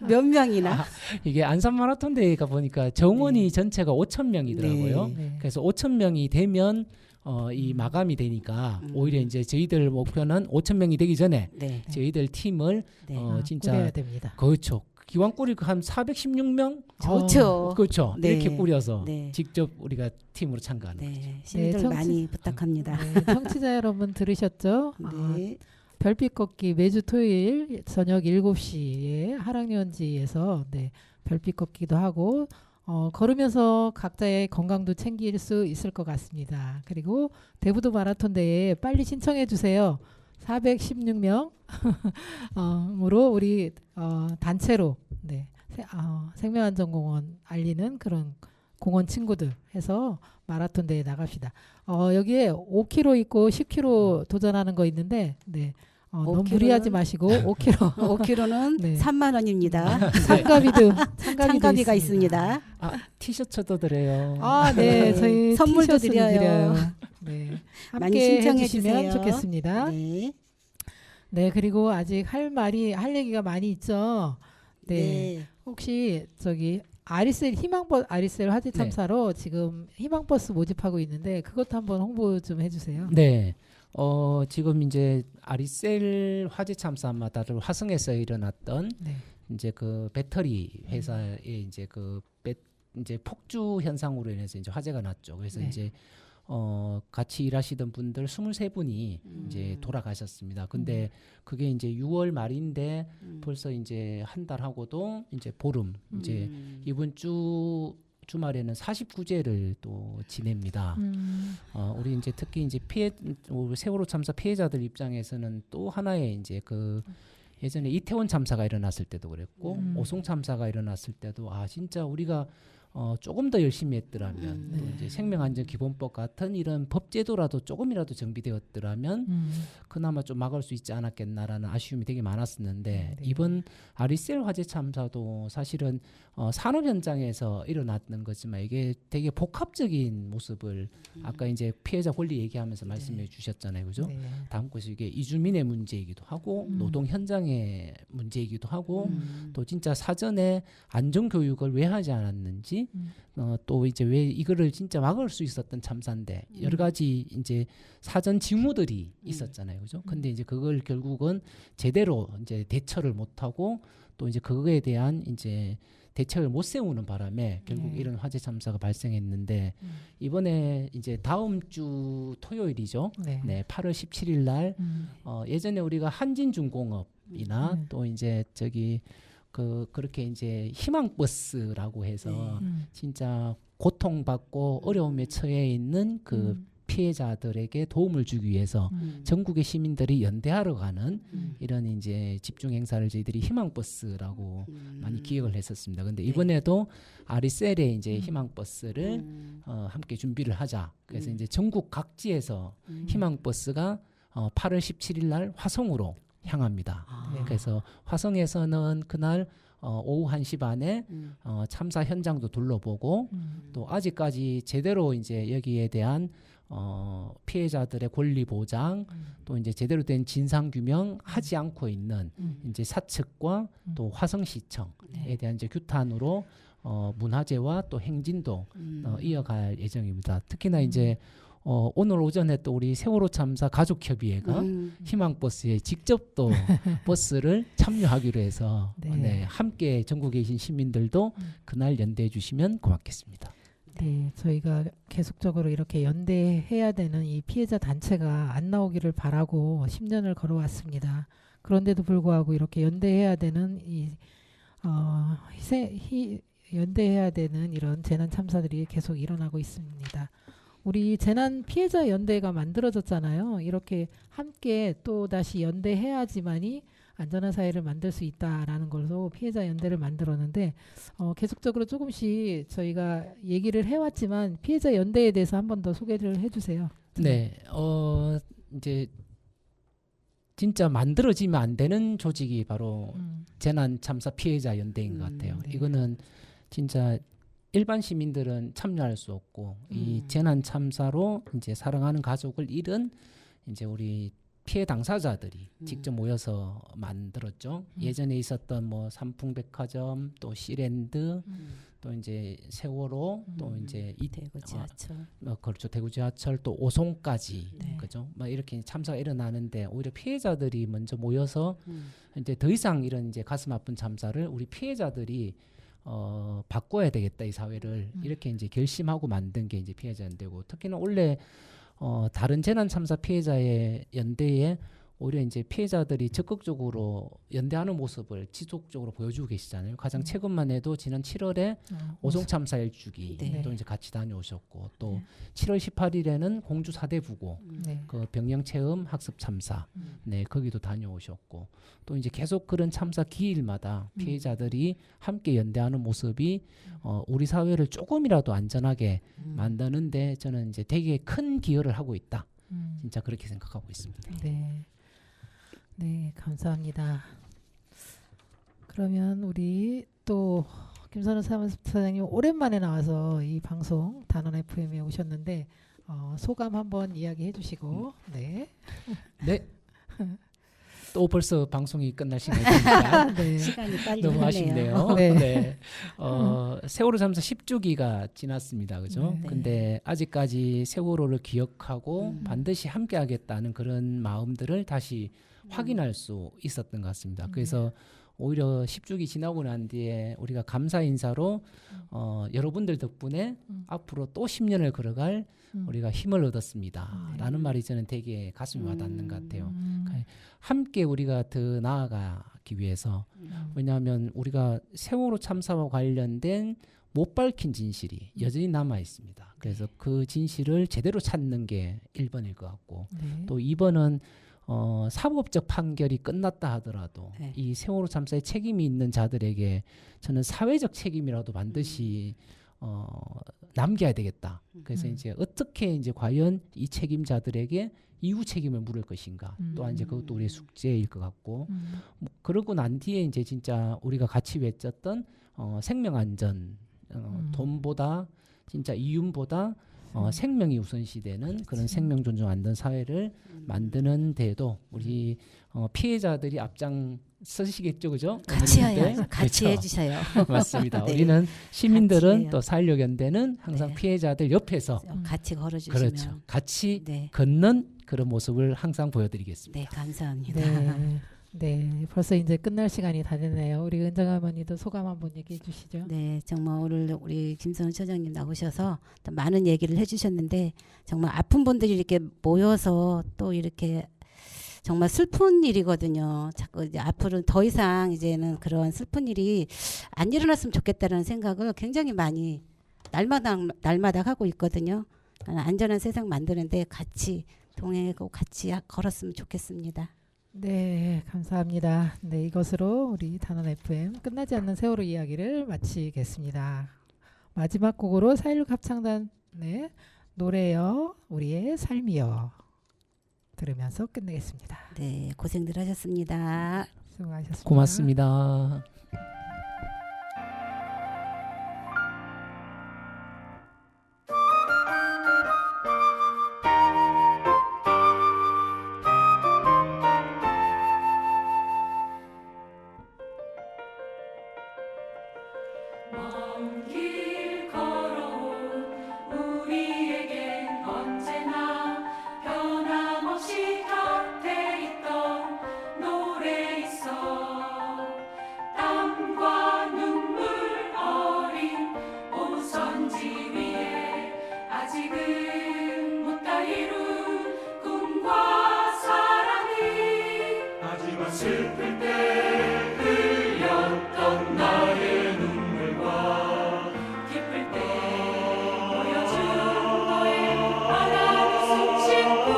몇 명이나? 이게 안산 마라톤 대회가 보니까 정원이 전체가 5,000명이더라고요. 네. 그래서 5,000명이 되면 이 마감이 되니까 오히려 이제 저희들 목표는 5,000명이 되기 전에 네. 저희들 팀을 네. 진짜 꾸려야 됩니다. 그렇죠. 기왕 꾸릴 한 416명 좋죠. 그렇죠. 네. 이렇게 꾸려서 네. 직접 우리가 팀으로 참가하는 거죠. 네. 시민들 청취- 많이 부탁합니다. 네, 청취자 여러분 들으셨죠? 네. 별빛 걷기 매주 토요일 저녁 7시에 하락연지에서 네, 별빛 걷기도 하고 걸으면서 각자의 건강도 챙길 수 있을 것 같습니다. 그리고 대부도 마라톤 대회에 빨리 신청해 주세요. 416명 으로 우리 단체로 네, 생명안전공원 알리는 그런 공원 친구들 해서 마라톤 대회 나갑시다. 여기에 5km 있고 10km 도전하는 거 있는데 네. 너무 5km 는 무리하지 마시고 5km 5kg는 네. 3만 원입니다. 참가비도 참가비가 있습니다. 티셔츠도 드려요. 아, 네. 네. 저희 선물도 티셔츠는 드려요. 네. 많이 함께 신청해 해주시면 주세요. 좋겠습니다. 네. 네. 그리고 아직 할 얘기가 많이 있죠. 네. 네. 혹시 저기 아리셀 화재 참사로 지금 희망버스 모집하고 있는데 그것도 한번 홍보 좀 해주세요. 네. 지금 이제 아리셀 화재 참사마다를 화성에서 일어났던 네. 이제 그 배터리 회사에 이제 이제 폭주 현상으로 인해서 이제 화재가 났죠. 그래서 네. 이제 같이 일하시던 분들 23분이 이제 돌아가셨습니다. 근데 그게 이제 6월 말인데 벌써 이제 한 달 하고도 이제 보름 이제 이번 주말에는 49제를 또 지냅니다. 우리 이제 특히 이제 세월호 참사 피해자들 입장에서는 또 하나의 이제 예전에 이태원 참사가 일어났을 때도 그랬고 오송 참사가 일어났을 때도 진짜 우리가 조금 더 열심히 했더라면 또 이제 생명안전기본법 같은 이런 법제도라도 조금이라도 정비되었더라면 그나마 좀 막을 수 있지 않았겠나라는 아쉬움이 되게 많았었는데 네. 이번 아리셀 화재 참사도 사실은 산업 현장에서 일어났는 거지만 이게 되게 복합적인 모습을 아까 이제 피해자 권리 얘기하면서 말씀해 주셨잖아요, 그죠? 네. 다음 것이 이게 이주민의 문제이기도 하고 노동 현장의 문제이기도 하고 또 진짜 사전에 안전 교육을 왜 하지 않았는지 또 이제 왜 이거를 진짜 막을 수 있었던 참사인데 여러 가지 이제 사전 징후들이 있었잖아요, 그죠? 근데 이제 그걸 결국은 제대로 이제 대처를 못하고 또 이제 그거에 대한 이제 대책을 못 세우는 바람에 결국 이런 화재 참사가 발생했는데 이번에 이제 다음 주 토요일이죠. 네. 네, 8월 17일 날 예전에 우리가 한진중공업 사업이나 또 이제 저기 그렇게 이제 희망버스라고 해서 진짜 고통받고 어려움에 처해 있는 그 피해자들에게 도움을 주기 위해서 전국의 시민들이 연대하러 가는 이런 이제 집중 행사를 저희들이 희망버스라고 많이 기획을 했었습니다. 근데 이번에도 아리셀의 이제 희망버스를 함께 준비를 하자. 그래서 이제 전국 각지에서 희망버스가 8월 17일 날 화성으로 향합니다. 그래서 화성에서는 그날 오후 1시 반에 참사 현장도 둘러보고 또 아직까지 제대로 이제 여기에 대한 피해자들의 권리 보장 또 이제 제대로 된 진상 규명 하지 않고 있는 이제 사측과 또 화성시청에 대한 이제 규탄으로 문화재와 또 행진도 이어갈 예정입니다. 특히나 이제 오늘 오전에 또 우리 세월호 참사 가족협의회가 희망버스에 직접 또 버스를 참여하기로 해서 네, 함께 전국에 계신 시민들도 그날 연대해 주시면 고맙겠습니다. 네, 저희가 계속적으로 이렇게 연대해야 되는 이 피해자 단체가 안 나오기를 바라고 10년을 걸어왔습니다. 그런데도 불구하고 이렇게 연대해야 되는 연대해야 되는 이런 재난 참사들이 계속 일어나고 있습니다. 우리 재난 피해자 연대가 만들어졌잖아요. 이렇게 함께 또 다시 연대해야지만이 안전한 사회를 만들 수 있다라는 걸로 피해자 연대를 만들었는데 계속적으로 조금씩 저희가 얘기를 해왔지만 피해자 연대에 대해서 한 번 더 소개를 해주세요. 네, 이제 진짜 만들어지면 안 되는 조직이 바로 재난 참사 피해자 연대인 것 같아요. 네. 이거는 진짜 일반 시민들은 참여할 수 없고 이 재난 참사로 이제 사랑하는 가족을 잃은 이제 우리 피해 당사자들이 직접 모여서 만들었죠. 예전에 있었던 뭐 삼풍백화점, 또 시랜드, 또 이제 세월호, 또 이제 대구 지하철, 그렇죠. 대구 지하철 또 오송까지, 그죠. 막 이렇게 참사가 일어나는데 오히려 피해자들이 먼저 모여서 이제 더 이상 이런 이제 가슴 아픈 참사를 우리 피해자들이 바꿔야 되겠다 이 사회를 이렇게 이제 결심하고 만든 게 이제 피해자 연대고 특히나 원래 다른 재난 참사 피해자의 연대에 오히려 이제 피해자들이 적극적으로 연대하는 모습을 지속적으로 보여주고 계시잖아요. 가장 최근만 해도 지난 7월에 오송 참사 일주기 또 이제 같이 다녀오셨고 또 7월 18일에는 공주 사대부고 그 병영 체험 학습 참사 거기도 다녀오셨고 또 이제 계속 그런 참사 기일마다 피해자들이 함께 연대하는 모습이 우리 사회를 조금이라도 안전하게 만드는데 저는 이제 되게 큰 기여를 하고 있다. 진짜 그렇게 생각하고 있습니다. 네, 감사합니다. 그러면 우리 또 김선우 사무사장님 오랜만에 나와서 이 방송 단원 FM에 오셨는데 소감 한번 이야기해 주시고 네. 또 벌써 방송이 끝날 시간입니다. 네. 시간이 빨리 너무 흐르네요. 아쉽네요. 네. 세월호 참사 10주기가 지났습니다. 그죠? 근데 아직까지 세월호를 기억하고 반드시 함께 하겠다는 그런 마음들을 다시 확인할 수 있었던 것 같습니다. 그래서 오히려 10주기 지나고 난 뒤에 우리가 감사 인사로 여러분들 덕분에 앞으로 또 10년을 걸어갈 우리가 힘을 얻었습니다. 라는 말이 저는 되게 가슴에 와닿는 것 같아요. 함께 우리가 더 나아가기 위해서 왜냐하면 우리가 세월호 참사와 관련된 못 밝힌 진실이 여전히 남아 있습니다. 그래서 그 진실을 제대로 찾는 게 1번일 것 같고 또 2번은 사법적 판결이 끝났다 하더라도 이 세월호 참사에 책임이 있는 자들에게 저는 사회적 책임이라도 반드시 남겨야 되겠다. 그래서 이제 어떻게 이제 과연 이 책임자들에게 이후 책임을 물을 것인가. 또한 이제 그것도 우리의 숙제일 것 같고 뭐 그러고 난 뒤에 이제 진짜 우리가 같이 외쳤던 생명 안전 돈보다 진짜 이윤보다 생명이 우선시되는 그런 생명 존중 안전 사회를 만드는 데도 우리 피해자들이 앞장 서시겠죠, 그죠? 같이 어머님들? 해야죠. 같이 그렇죠? 해주세요. 맞습니다. 네. 우리는 시민들은 해요. 또 사회력연대는 항상 네. 피해자들 옆에서 같이 걸어주시면. 그렇죠. 같이 네. 걷는 그런 모습을 항상 보여드리겠습니다. 네, 감사합니다. 네, 벌써 이제 끝날 시간이 다 됐네요. 우리 은정 할머니도 소감 한번 얘기해 주시죠. 네, 정말 오늘 우리 김선우 처장님 나오셔서 또 많은 얘기를 해주셨는데 정말 아픈 분들이 이렇게 모여서 또 이렇게 정말 슬픈 일이거든요. 자꾸 이제 앞으로는 더 이상 이제는 그런 슬픈 일이 안 일어났으면 좋겠다는 생각을 굉장히 많이 날마다 하고 있거든요. 안전한 세상 만드는데 같이 동행하고 같이 걸었으면 좋겠습니다. 네, 감사합니다. 네, 이것으로 우리 단원 FM 끝나지 않는 세월호 이야기를 마치겠습니다. 마지막 곡으로 4.16 합창단의 노래여 우리의 삶이여 들으면서 끝내겠습니다. 네, 고생들 하셨습니다. 수고하셨습니다. 고맙습니다. 먼 길 걸어온 우리에겐 언제나 변함없이 곁에 있던 노래 있어. 땀과 눈물 어린 오선지 위에 아직은 못다 이룬 꿈과 사랑이. 하지만 슬플 때 흘렸던 나의 눈물과 기쁠 때 보여준 너의 환한 웃음짓고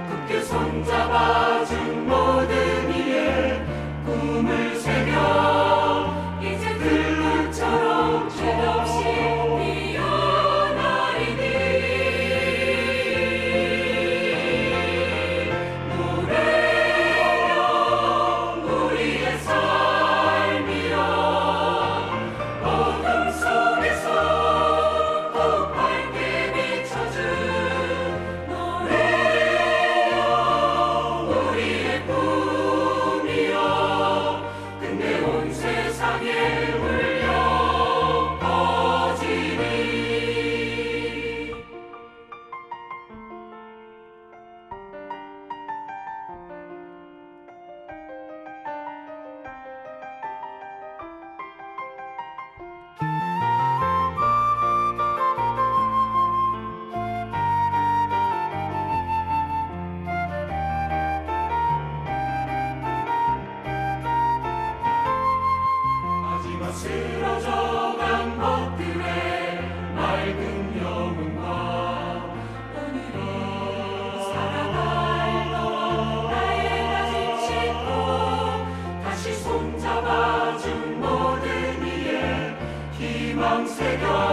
굳게 손잡아준 모든 이의 꿈을 새겨 이제 들꽃처럼 끝없이 피어나리니. 노래여 우리의 삶이여 어둠 속에서 더욱 밝게 비춰준 노래여 우리의 꿈이여 근데 온 세상에 울려 퍼지니. 하지만 쓰러져간 것들의 맑은 영혼과 오늘이 살아갈 너와 나의 다짐 싣고 다시 손잡아준 모든 이의 희망 새겨